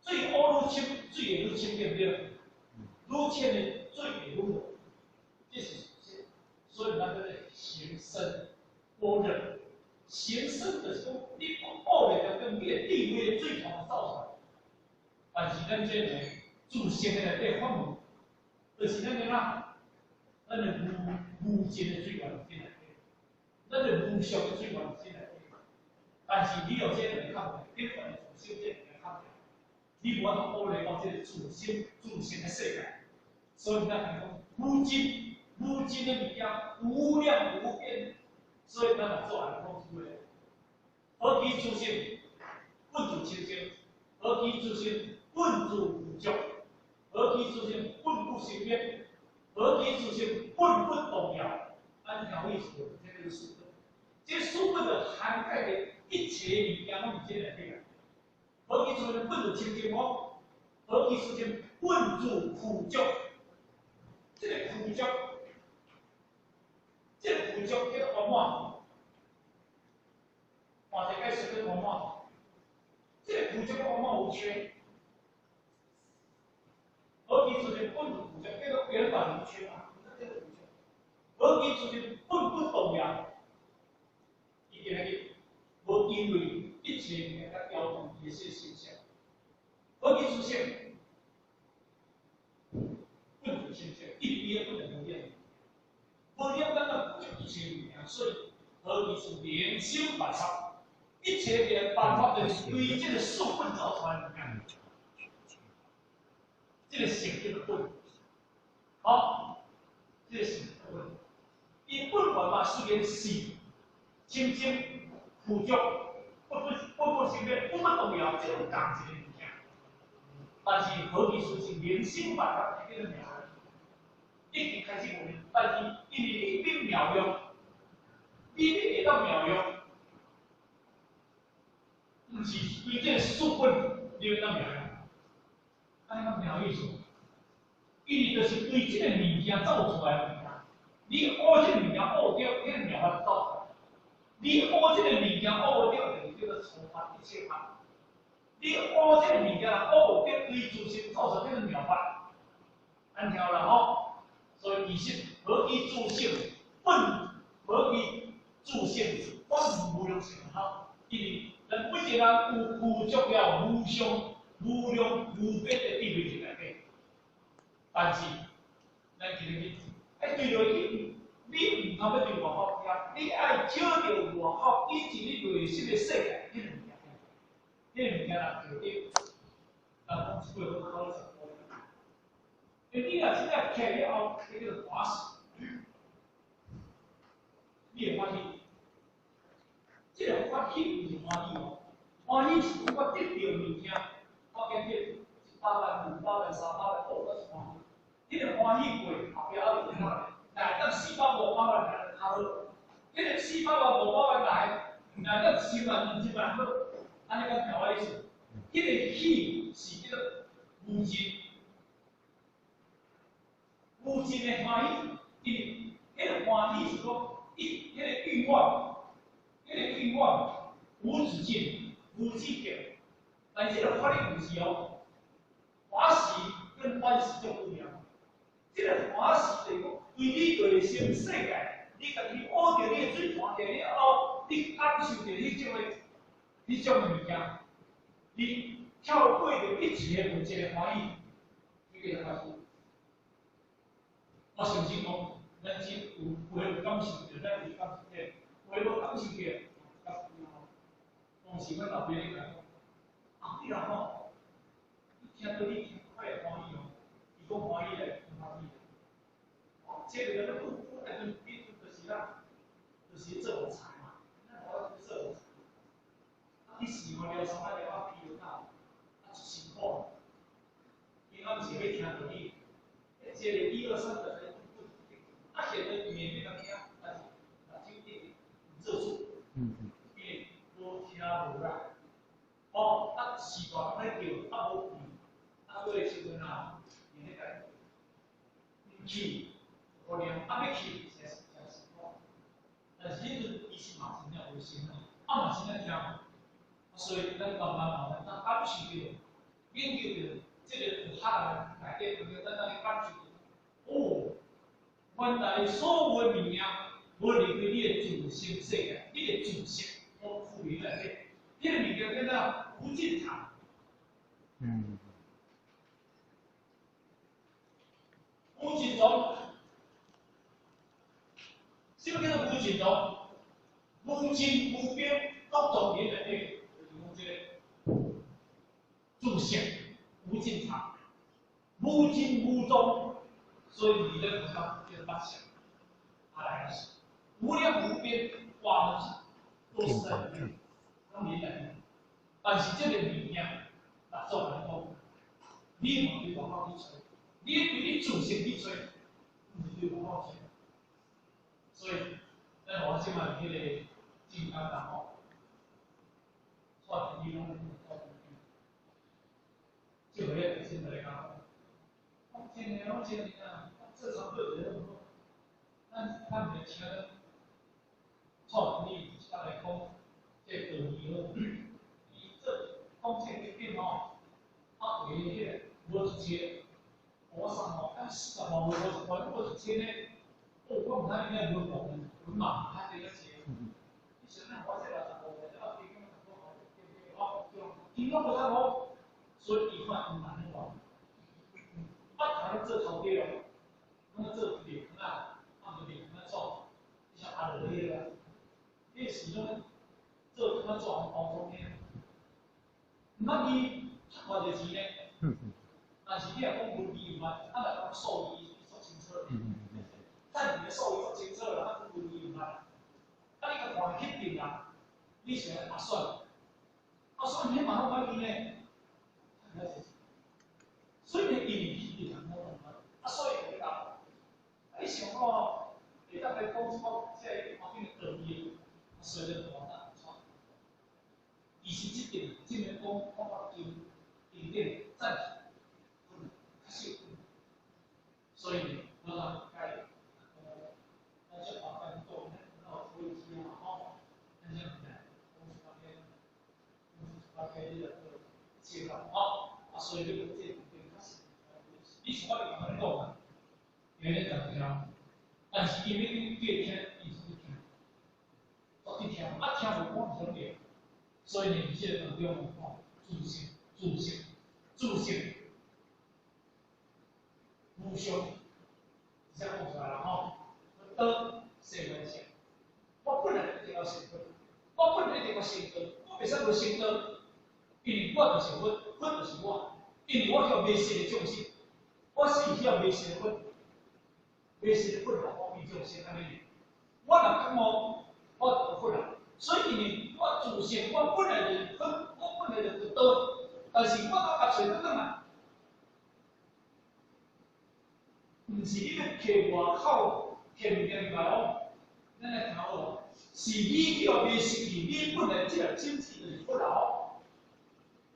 水乌愈深，水会愈深，对不对？愈浅的水会愈热，这是所以咱这个形深波热。形深就是讲，你学的跟你的地位的水从走出来，但是咱这个自身的内底发问，就是咱个啦，咱的无尽的水源进来，咱的无常的水源进来。但是你有这个人看不，你可能自身这个人看不，你无法度学到这个自身的世界。所以咱讲无尽的物件，无量无边。所以咱来做人讲出来，何其自性，本自清净；何其自性，本自无着；何其自性，本不生灭；何其自性，本不动摇。按条意思，这个是书本。这书本的涵盖的一切物件，拢是这个内底。何其自性，本自清净哦；何其自性，本自苦着。这个苦着，这个苦着叫做满。换一个解释叫圆满，这个苦叫圆满无缺，何其自性本自苦叫做圆满无缺嘛，这个苦叫。何其自性本不动摇，伊个无因为一切物件甲调动伊个性象。何其自性本自清净，一点不能留恋。无了咱个苦叫一切物件，所以何其是连修万法。一切的办法就是对这个数本造出来的物件，这个性这个本，好，这个性这个本，伊本源嘛是个是清净、苦足、不生灭、不动摇，这种感觉的物件。但是何其是是连心办法这个妙用，已经开始有，但是因为你妙用，你会到妙用。毋是对这个书本你要当妙用，安尼讲妙意思，伊就是对这个物件造出来的物件。你学这个物件学着，迄个妙法就造出来。你学这个物件学着，就是叫做初法一切法。你学这个物件学着，对自身造出这个妙法，安条啦吼。所以其实何其自性本，何其自性本无量性好，因为。咱每一个人有富足了无上、无量、无边的地位在内底，但是咱今日爱对落去，你唔通要对外口听，你爱找着外口以及你内心的世界，迄个物件，迄个物件啦，就对，咱讲一句好考虑10步。因为你若真正徛了后，你叫做欢喜，你会欢喜。这个欢喜不是欢喜哦，欢喜是我得到物件，我今日100万、200万、300万，我是欢喜。这个欢喜过后壁还有哪？来到400、500万来较好。这个400万、500万来到10万、20万好，安尼讲听我意思。这个喜是叫做无尽，无尽的欢喜，因为迄个欢喜是讲迄个欲望。迄个欲望无止境、无止境，但这个法律不是哦。欢喜跟欢喜就不一样。这个欢喜就是讲，对你内心世界，你家己学着你的水看着了后，你感受着迄种物件，你跳过着一切的一个欢喜，迄个欢喜。我甚至讲，咱只有感受着，咱有感受着。为无感受着，当时阮老爸咧讲，你若吼，你听到你快会欢喜哦，伊讲欢喜嘞，唔欢喜。哦，这个咱不来跟比，就是啦，就是做无菜嘛，咱我做无菜。你时候了上来了，我比如讲，一辛苦，伊暗时要听到你，这个1、2、3个人，现在免免讲听，但是就一做出。因为无听无啦，哦，时段在叫，无去，过的时阵啊，伊咧改，去，可能要去，才是苦。但是迄阵伊是嘛真正有心啊，嘛真正听，所以咱慢慢，咱感受着，研究着这个有学内底就咱咧感受，哦，原来所有的物件无离开你的自身世界，你的自身所赋予内底，迄个物件叫做无尽藏。无尽藏，什么叫做无尽藏？无尽无边，各种内底，就是讲这个自性无尽藏，无尽无踪，所以你的佛教叫八相，它来的是无量无边，万物都是在里面，拢在里面。但是这个物件，那做人讲，你莫对外口去找，你对你自性去找，唔是对外口找。所以，咱我即卖迄个金刚人吼，错你拢错就回来现在来讲，今年我今年啊，这场对人很多，咱咱袂听得错你下来讲，这个以后，伊这讲这个电脑，啊，为迄个无一切，我上吼，但40万无一切呢，我唔知你有无讲，我嘛还得要接，你想想我这个10万，要提供很多好，对不对？哦，提供不太好，所以伊看很难话。啊，他做头家哦，那做电啊，啊就电那做，你像阿罗迄个，迄时阵做那做黄中天，那你偌侪钱呢？但是你若讲文艺有啊，啊来讲兽医做清楚，但你的兽医做清楚了，啊讲文艺有啊，啊你个换肯定啊，你想阿算，阿算你嘛好关键呢，所以你一定要弄啊，所以讲，你想哦，你当来讲说，即个方面的专业，所以咧大大错。其实这点，今年讲法经典暂时不能较少，所以我讲该那就把咱做呢，那做一些嘛吼，那像呢，那边这个介绍好，啊，所以这个这你是我哋讲讲啊，原来怎么样？但是因为你越听，你是听，我去听，啊听无我唔想听，所以呢，这个当中吼，自性、无相，这样讲出来了吼，得谁关系？我本来就一定要成分，我本来一定要成分，我袂使无成分，因为我就是我，我就是我，因为我叫未成的众生，我是需要未成的分。类似的困扰方面就先安尼。我若感冒，我得困扰，所以呢，我自身我本来就我本来就得，但是我到甲找得倒来，唔是你要摕外口摕物件入来哦，咱来头哦，是你叫未失去，你本来这个经济就是困扰，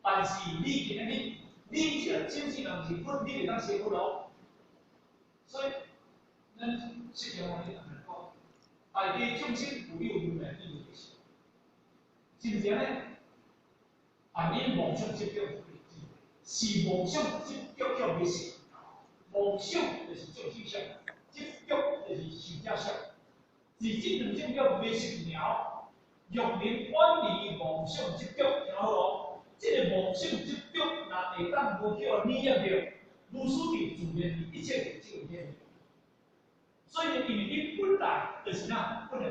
但是你今日你这个经济人是你袂当写困扰，所以。咱实际上咧，讲，大家众生有有如来意味是，真正咧，你妄想执着是妄想执着叫未成，妄想就是众生相，执着就是受者相，是这两种叫未成了，欲能远离妄想执着，听好咯，这个妄想执着若会当无叫你业着，如此地自然一切就有天。所以，因为你本来就是那本来，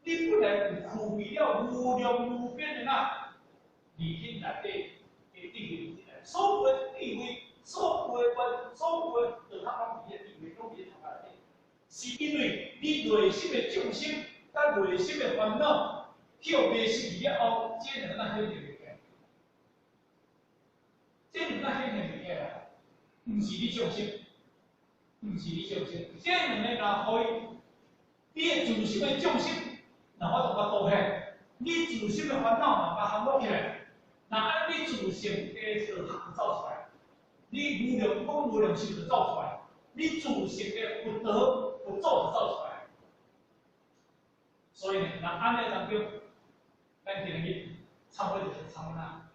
你本来有具备了无量无边的那理性内底的地位，所有的地位，所有的关，所有的在他方面的地位，拢在他内底，是因为你内心的众生，甲内心的烦恼，叫未失去了后，这两个显现袂起来，这两个显现袂起来，唔是你众生。唔是你众生，这两个若可以，你的自心的众生，那我就甲倒起，你自心的烦恼若甲含落起来，那安你自性的道行走出来，你无量光无量寿就走出来，你自性的福德福咒就走出来。所以呢，那安尼当中，咱今日参会就是参哪？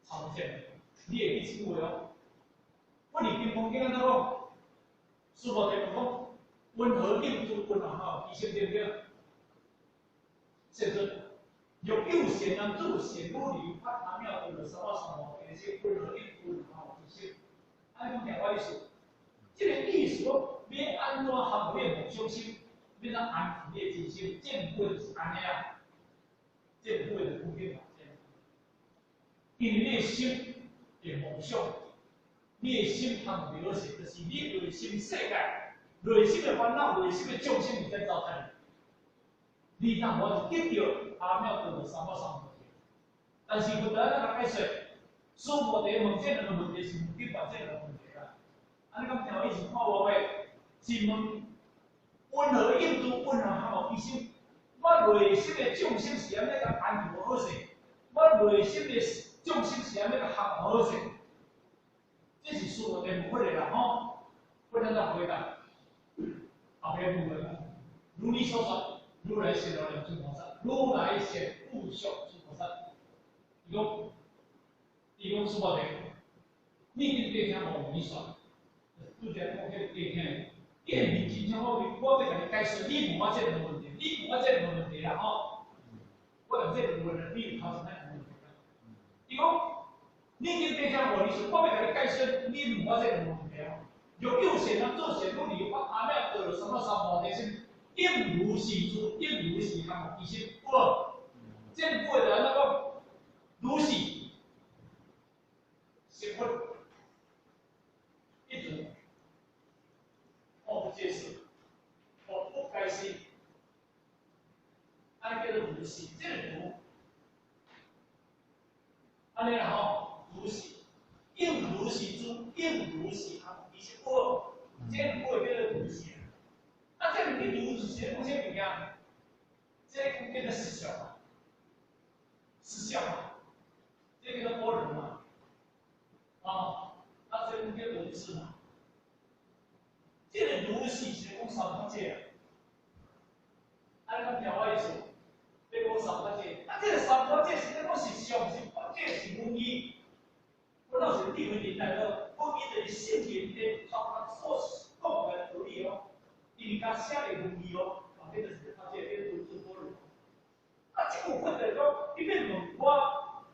常见，你会去体会哦。我哋平常经常讲，师傅在讲，温和应对温和哈，医生对不对？现在有右贤人助贤如流，发他妙德的什么什么，这些温和应对温和哈，医生，按讲另外意思，这个意思说，要安怎合你的梦想心，要怎安抚你的真心，正规就是安尼啊，正规的普遍法这样。因为你的心的梦想，你的心通描写，就是你内心世界、内心的烦恼、内心的众生你在造出来。你当我是得到阿妙德的三宝三宝天，但是不得那个解释，师傅在问这两个问题是唔去办这两个问题啦。安尼讲条意思看无袂，是问温和应对温和好医生，我内心的众生是安尼个安抚好势，我内心的众生是安尼个合好势，这是师傅在问我哋啦吼，不能再回答，后边部分啦，如你所说。如来显了诸菩萨，如来显不修诸菩萨。伊讲说话的，你跟对听无你说，拄则讲迄对听，见面真正我要甲你解释，你问我这两个问题，你问我这两个问题啦吼，我讲这两个问题，你有考虑哪个问题啦？伊讲你跟对听无你说，我要甲你解释，你问我这两个问题啊。有右贤人做贤如理，发阿妙得了什么三宝天性？应如是诸，应如是他们一些不正规的那个如是是不一种我不接受，我不开心，安叫做如是，这个如，安尼然后如是，应如是诸，应如是他们一些不正规叫做如是。啊，这里面如是讲这物件，这个叫做实相嘛，实相嘛，这个叫般若嘛，啊，这个叫如是嘛，这个如是是讲三法界，按咱条话意思，要讲三法界，啊，这个三法界是讲实相，是法界是无义，我倒是地位年代了，无义就是圣贤的他所讲的道理哦。因为他写的文字哦，这个是他这个文字多了。啊，这部分来讲，你别问我，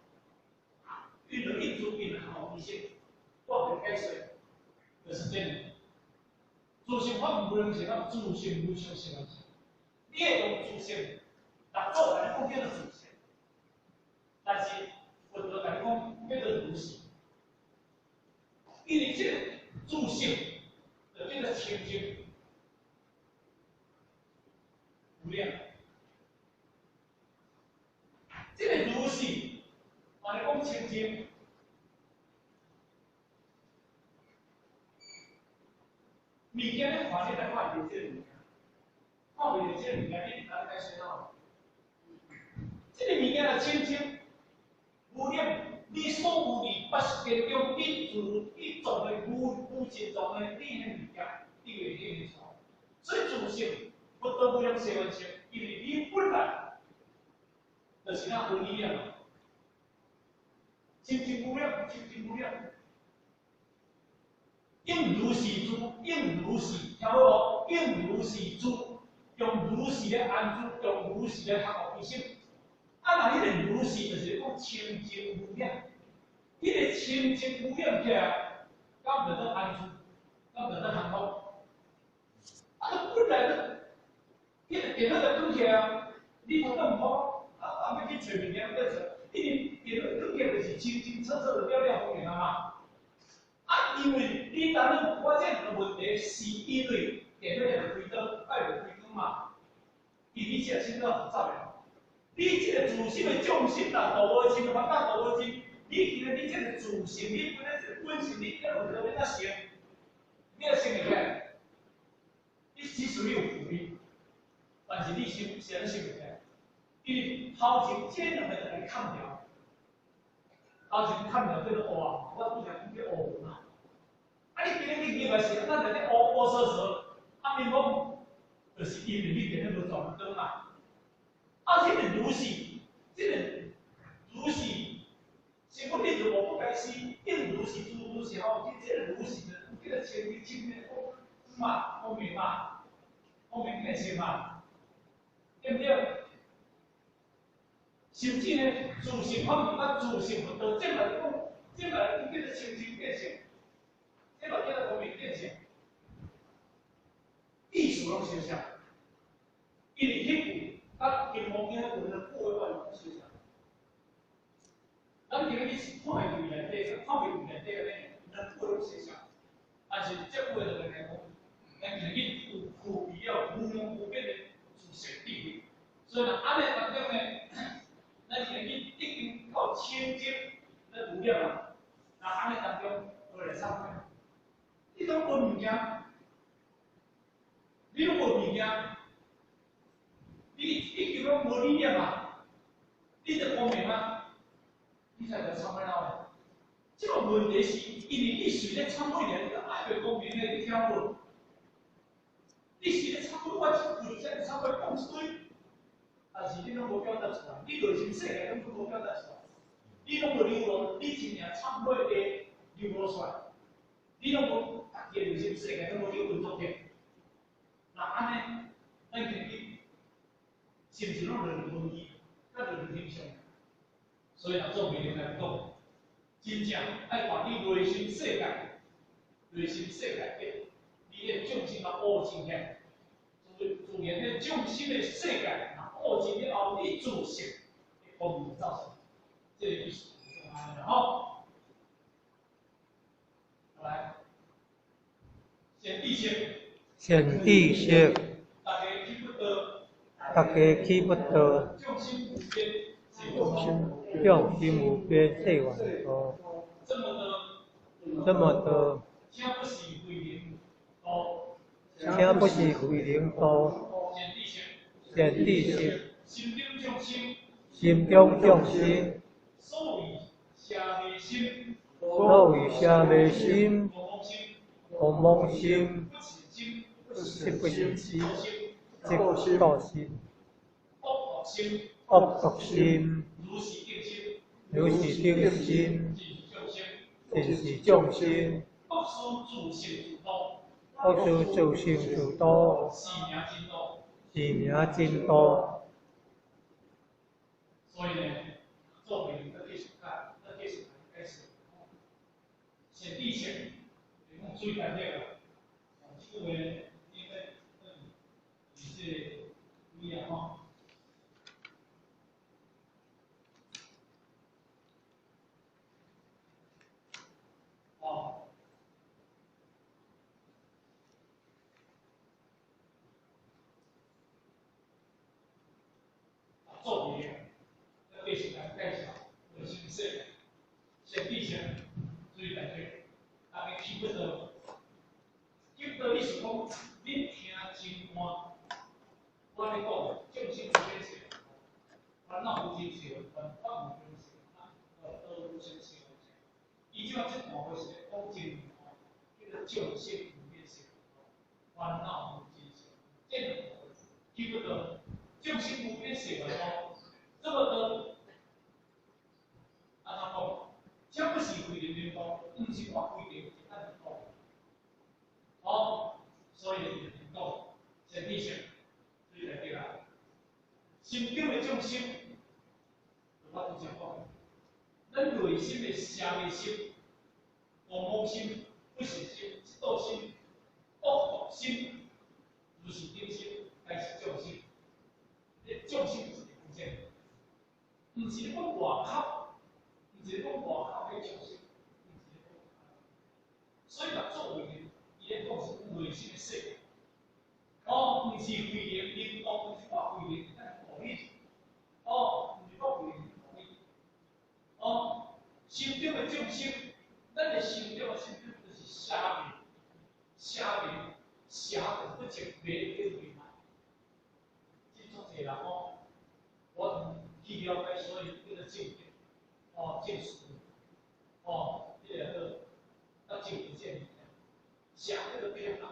运了一组运好一些，我很解释，就是这样。自性我不能写到自性无相写到起，你也用自性，但做来不叫做自性，但是我得来讲叫做如是，因为这个自性的这个清净。无量，这个如是，我哋讲清净，物件咧看你来看这个物件，看袂着这个物件，你哪解释到？这个物件啊清净无量，你所有的八识当中，你做的无尽中的你迄物件，你会认得出，所以自性。不得不用写完成，因为你本来就是那无力量嘛，清净无量，清净无量，应如是诸，应如是，听好无？应如是诸，用如是来安住，用如是来合合一心。啊，那迄个如是就是讲清净无量，迄个清净无量起来，敢得到安住，敢得到幸福。啊，本来的。你电脑在动起啊，你头都唔好，要去找物件在做，因为电脑动起就是清清楚楚的了了风景啊嘛。啊，因为你当然我这个问题是因为电脑要开灯，要开灯嘛，因为你这心脏复杂的，你这个自性的重心啦，大无心，烦恼大无心，你其实你这个自性，你本来是本性，你这个有哪行？你要想起来，你其实你有福利。但是你想不起来，因为头前这两个来抗调，头前抗调叫做黑啊，我拄则讲叫黑嘛。啊，你今日你认为是咱在咧黑说，啊，面讲就是因为你今日无撞灯嘛。啊，这个如是，这个如是，是我你就无开始应如是诸如是后，这个如是的，这个前面嘛，后面嘛，后面变成嘛，对不对？甚至呢，自性方面甲自性不道，这嘛讲，这嘛叫做清净变性，这嘛叫做方面变性，艺术拢相像，因为迄句甲金毛囝有的古的话拢相像。咱今日去看伊内底，看伊内底个咧，咱古拢相像，但是这古的来讲，咱今日有具备了无量无边的自性智慧，所以呢，安尼当中呢。咱今日一定靠清净来无量啊！那安尼当中，我来参考。你拢无物件，你拢无物件，你叫拢无理念啊！你就方面啊，你才来参考了。这个问题是因为你随咧参考咧，你个爱袂公平咧，你听无？你随咧参考我一句，才参考讲一堆，但是你拢无表达出来，你内心世界拢无表达出来。你拢无流露，你真正参会的流露出来，你拢无家己内心世界拢无去运作起。那安尼，咱今日是毋是拢落入问题，甲落入影响？所以若做媒体来讲，真正爱把你内心世界，内心世界的你的重心啊握紧起，自然的重心的世界啊握紧了后，你自性的方面造成。这个意思，然后来显地性，
显地性，
大家记不得，
大家记不得，
重心无边，
用心无边誓愿多，这么多，
请不是为人多，
请不是为人多，
显地性，
显地性，
心中重心，
心中重心，
所谓下内心，
所谓下内心，
狂妄心，
狂妄心，
不是心，
即道心，
恶心，
恶毒心，
如是定心，
如是定心，尽是众生，
恶事自性自多，
恶事自性自多，
是名真多，
是名真多。
所以呢，做媒体的继续看，继续开始，显地性，你讲最难这个，这个应该你是不一样哈。哦，做媒体。类型来介绍核心设计，显地性，注意来对，大家记不得，记不得意思讲，你听真欢，我咧讲，重心无变性，烦恼无真性，烦恼无变性，恶无真性。伊即马即段话是讲真欢，叫做重心无变性，烦恼无真性，这两个记不得，重心无变性的说，这么多。这不是规定人多，不是我规定一单人多。好，所以人多，显地性，所以来对啦。心中的重心，我都讲过，咱内心的邪的心、狂妄心、不实心、嫉妒心、恶毒心、如是定心，还是重心。重心是关键，不是讲外口。是讲外口的重心，所以讲做为人，伊咧讲是内心的世界。哦，不是为人，你哦，不是我为人，但鼓励。哦，不是我为人鼓励。哦，心中的重心，咱的心中就是邪命，邪的不正别的为难。这种侪人哦，我去了解所以这个境界。哦，见识，哦，这个要见不见，想这个偏难，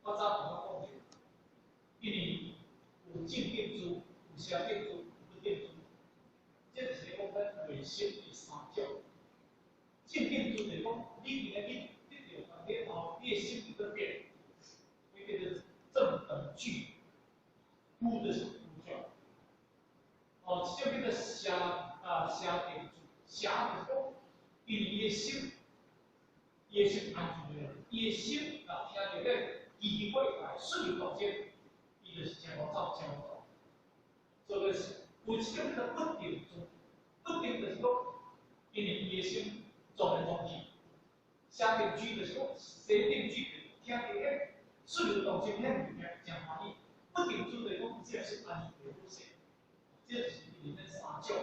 我早同我讲过，因为有正定珠，有邪定珠，不定珠，这是讲咱内心的三角，正定就是讲，你今个你得到关键后，你的心在变，那个正等距，孤的是孤叫。哦，这边的下定住，下的讲，因为伊的心，伊的心安住了，伊的心听到个机会来顺流导见，伊就是真好走，真好走。所以是有这种的不定住，不定就是讲，因为伊的心撞来撞去，下定居就是讲，谁定居听到个顺流导见遐物件真欢喜，不定住就是讲，这是安住的不行。这是里面三种，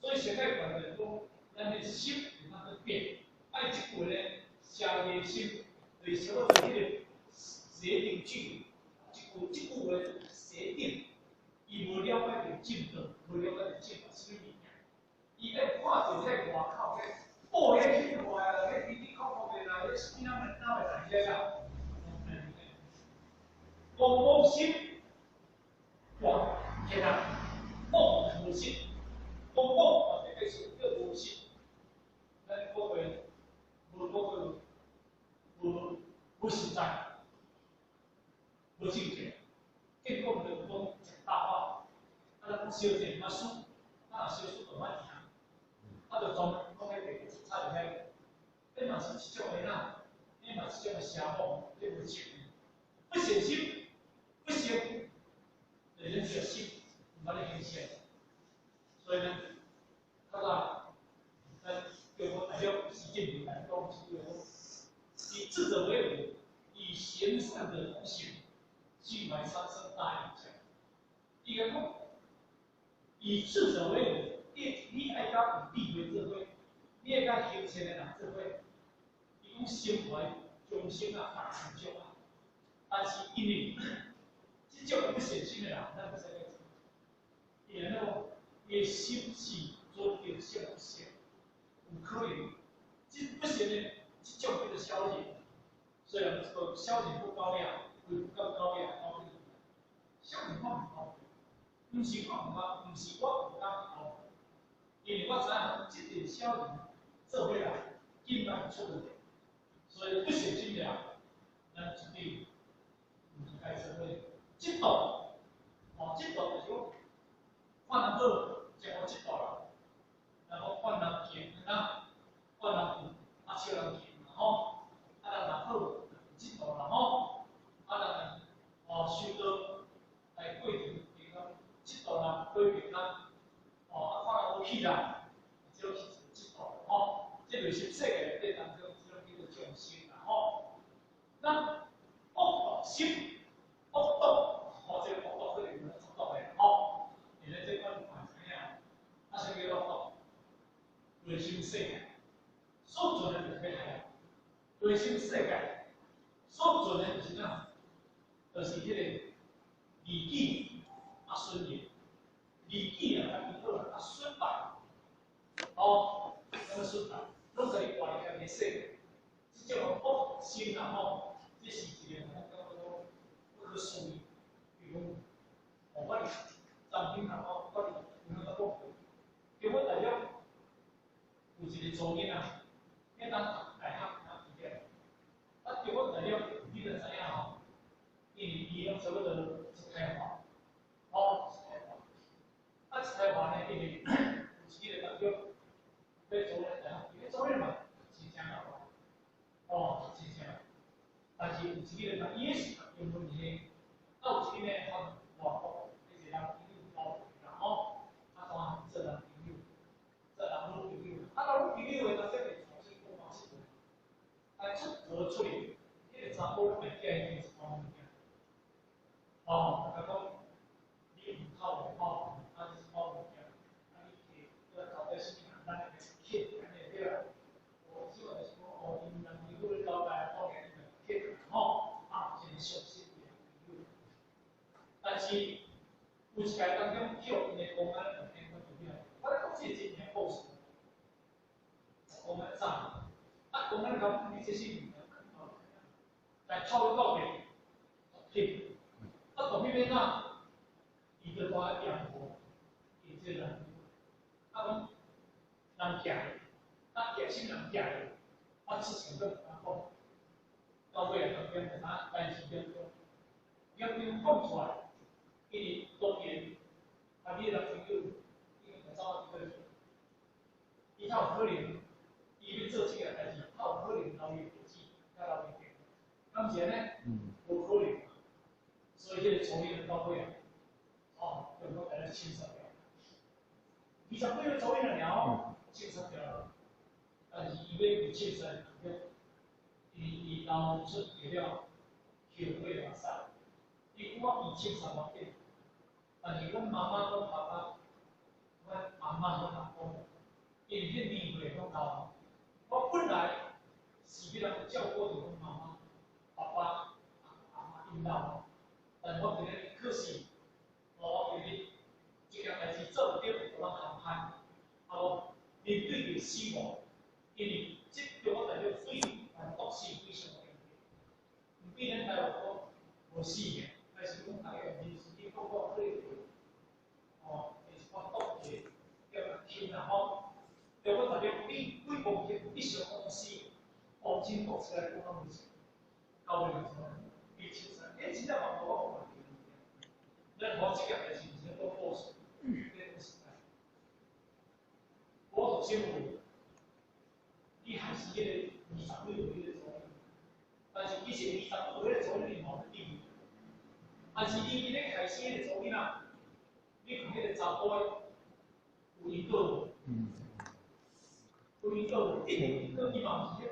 所以现在讲的讲，咱的心有那个变，爱这句呢，下个心，对什么是迄个设定距离，这句话设定，伊无了解着进度，无了解着进度什么物件，伊在看着在外口个，哦，迄去外啊，迄滴滴扣扣的啦，迄什么物哪会来遮啦？公心，哇，天啊！梦无信，讲梦或者是叫无信，咱嗰个无实在，无正确。结果就讲大话，咱烧钱嘛输，烧输就歹听，就专门讲迄个菜就遐，你嘛是一种的呐，你嘛是一种的邪梦，你无信，不小心，不行，就人叫信，唔把你影响。所以呢，他说，对我大家习近平来讲，是以智者为伍，以贤善的同行，去来产生大影响。第二个，以智者为伍，你爱甲有智慧智慧，你爱甲行善的人智慧，伊讲心怀忠心啊，大成就啊。但是因为这种不小心的人，咱不使个，因为那个伊心是做定性不行。有可能，这不行的，这种这个消息，虽然这个消息不高雅，不够高雅，高雅，消息我唔高，唔是我唔高，唔是我唔敢高，因为我知影这点消息做伙来，尽量出问题，所以不小心的，咱一定唔是该社会，这道，这道就是讲，犯好，就好这道啦，然后犯人行啊。换人苦，少人甜，吼，人好，知道啦，吼，人修道来过程，比如讲，知道啦，过程啦，看人好气啦，这是知道，吼，这就是世界对当中这种叫做重心啦，吼。那恶心，恶道，这个恶道是有人做到的，吼，现在这块不管怎样，什么叫恶道？人心世界。所做的就是咩啊？内心世界所做的就是啥？就是迄个利己顺业，利己啊，较好啦，顺败，那么顺败，拢可以管理家己世界。这种恶心啊，这是一个咱讲不可思议。比如，我哋暂停下我哋有那个讲，叫我大家有一个作业啊。迄当大学毕业，结果材料你就知影吼，因为伊用差不多一开化，一开化，一开化呢，因为有一个目标，要做咧大学，因为做咧嘛，真正好，真正，但是有一个伊也是英文系，有一个呢，外国，一个人朋友包，然后当做人朋友，做人好朋友，人朋友的这个。出国出去，迄个查甫袂惊伊是讲物件，大家讲你唔靠袂靠，是靠物件，你到底是咱来骗，安尼对啦。我即个是讲，因人如果交代后面骗，真熟悉的。但是有一个当中叫因的公安两天我怎么样？我讲这几年故事，公安上。公安讲你这些女的，来套到别，对，到边边那，一个花养活，一个人，讲人行，野性人野的，之前都讲过，到尾啊，变成啥？但是变做，要变讲出来，因为当年你的朋友，因为找一个，伊较有可能，伊要做这个代志，较有可能留伊日子，甲留伊命。当前呢，无可能，所以这个抽烟到尾啊，用我来清扫掉。20几个抽烟的鸟，清扫掉了，但是伊要有清扫掉，伊流出去了，血会往上。伊我以清扫完毕，但是阮妈妈、阮爸爸、阮阿妈、阮阿公，因为年岁拢高，我本来是要人照顾着阮妈妈、爸爸、阿妈因老，但我今日可惜，我今日这件代志做唔对，互人陷害，我面对着死亡，因为这对我来讲非常毒死非常严重。唔比咱台湾讲无死嘅，但是讲大家人是去透过这个，就是我毒嘅，叫人听然后，叫我大家比规模嘅比上公司，黄金国出来讲东西，到尾就比清楚，真正网络我任何这样的情形都过时，这个时代，我首先你还是一个20岁左右的左右，但是以前20岁左右的左右你冇得比，但是你今日开始的左右啊，你看那个查甫的有一个，有一个，伊嘛是，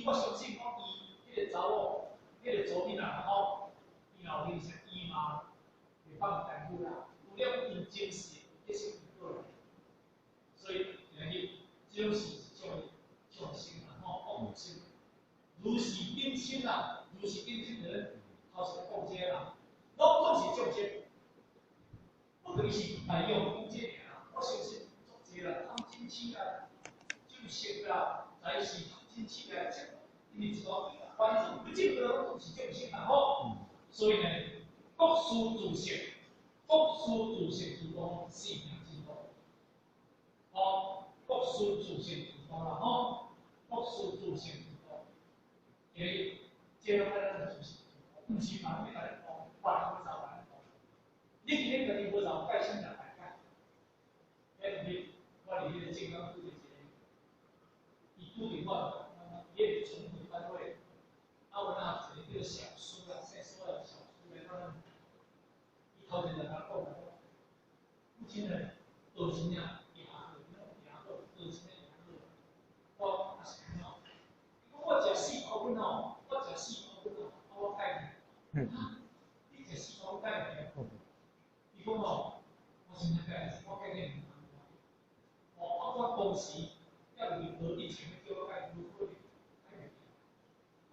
我相信讲伊迄个查某，迄个左右啊，然后伊后面是伊嘛。放胆固啦，有了因精神，一是一个人，所以这种是种心啦，恶心。如是冰心啦，如是冰心的人，他是共阶啦，我都是种阶，不可以是来用共阶啦，我相信种阶啦，他们亲戚啦，就些啦，才是亲戚啦，因为这个关系不见得都是种心啦所以呢。国书主席，国书主席主讲信仰之道，国书主席主讲啦，国书主席主讲，因为这个咱的主席，不是讲你来讲，办多少来讲，你今天肯定多少盖新的来盖，你我里面健康部的伊固定我，也存回单位，我那一个小书啊，再说了小书来他们。头前就甲讲啦，目前呢，多钱呀？牙好，多钱呀？我是看到，我食4包粉我食4包粉我改你，你食4包改你，伊讲我真正改，我改你我当时要是无以前叫我改，无可能改你，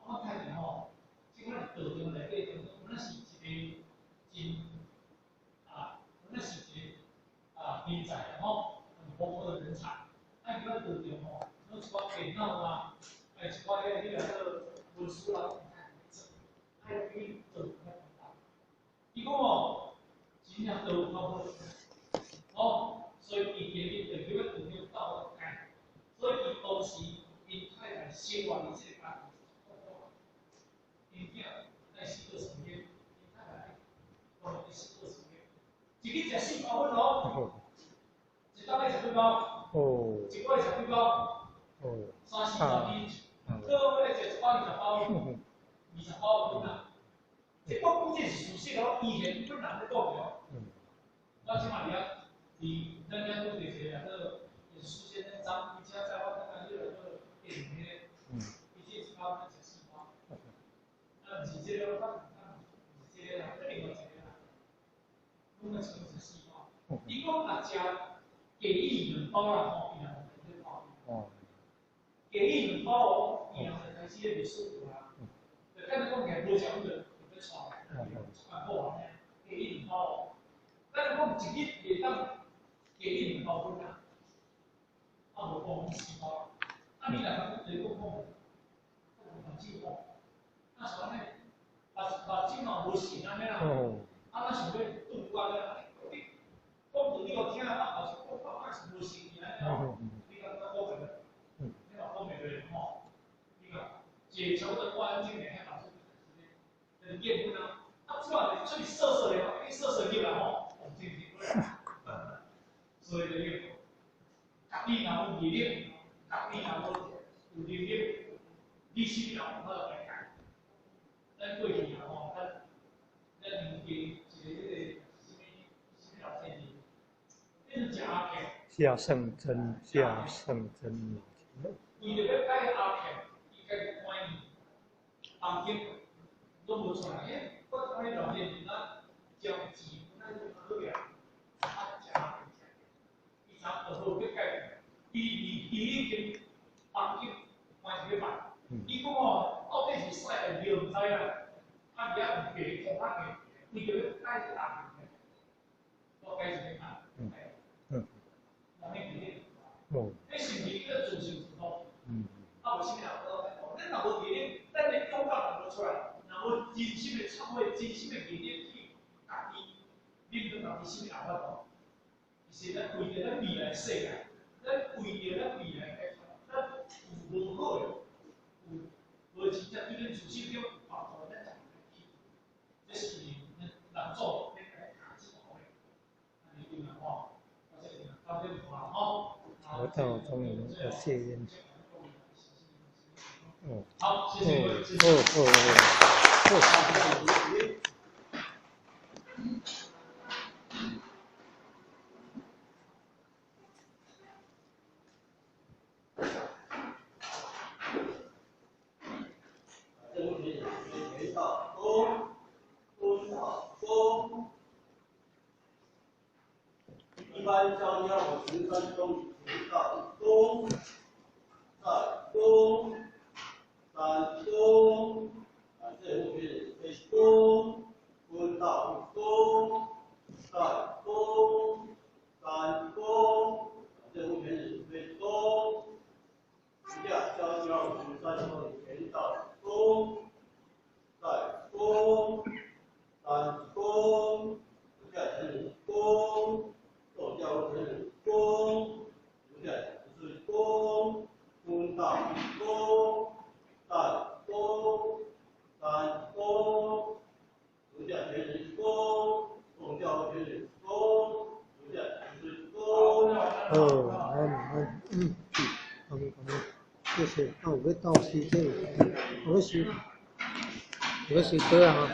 我改你即个道场内底那是一个真。那是一个人才很丰富的人才。你个道场那一寡电脑啊，一寡个文书啦，还有去做伊讲真正都包括所以伊今日就叫我道场到我改，所以伊当时因太太生活的这个家庭，因囝在40年，因太太讲40年。一日食4包粉一当日食几包？一个月食几包？30包斤，个月食120包，20包粉啊！这我估计是事实以前本人在讲的我即马咱家都对个也是现在张一家在我看看电影里伊这1包咱食4包，是这个是这个另外一个我们只能食4包。伊讲若食给伊2包啦，伊2包。给伊2包伊开始袂舒服啦。就咱讲起无食的，就要吵，好玩的。给伊2包，咱讲一日袂当给伊2包粉啊，无讲4包。你若讲对讲讲计划，那像呢，把计划无成安尼啦，咱想要顿关了。讲到你个听啊，是讲是无成安尼你讲讲好个，你话好个，铁球的关键点，还导致业务呢，它主要这里色的，一色进来吼，我们这里所以的业务，隔壁然后热力，隔壁然后有热力，你心了我来改，咱过去吼，咱年纪一个什么条件呢？变成阿片。
下圣真，下圣真。
为着要改阿片，伊家己关于红景都无出来，我看迄条片是咱将钱，咱就好个，啊食阿片食，伊查好好要改，伊已经红景关是要办，伊讲哦，到底是晒的料唔知啦，啊而家有给同阿片，为着要改是阿片，我改是要看，哦，这是一个主心之道。啊，无啥物人好，咱若无毅力，咱连勇敢也无出来。若无真心的创会，真心的毅力去家己，你唔到家己啥物也法度。是咱为着咱未来世界，咱为着咱未来的，咱有无好的，无真正对咱自身有帮助，咱才去。这是人做要来下一步的。安尼讲吼，到这话吼。
得到中原的谢烟。
好，谢谢各位。
一般教要我13中学到中，在中，三中，这后面是中，分到中，在中，三中，这后面是非中，一下教要13中学到中，在中，三中，这下是中。做教是公，有点是公，公道公，大公，三公，有点是公，做教是公，有点是公。
谢谢。那我会倒吸这个，我会吸这样啊。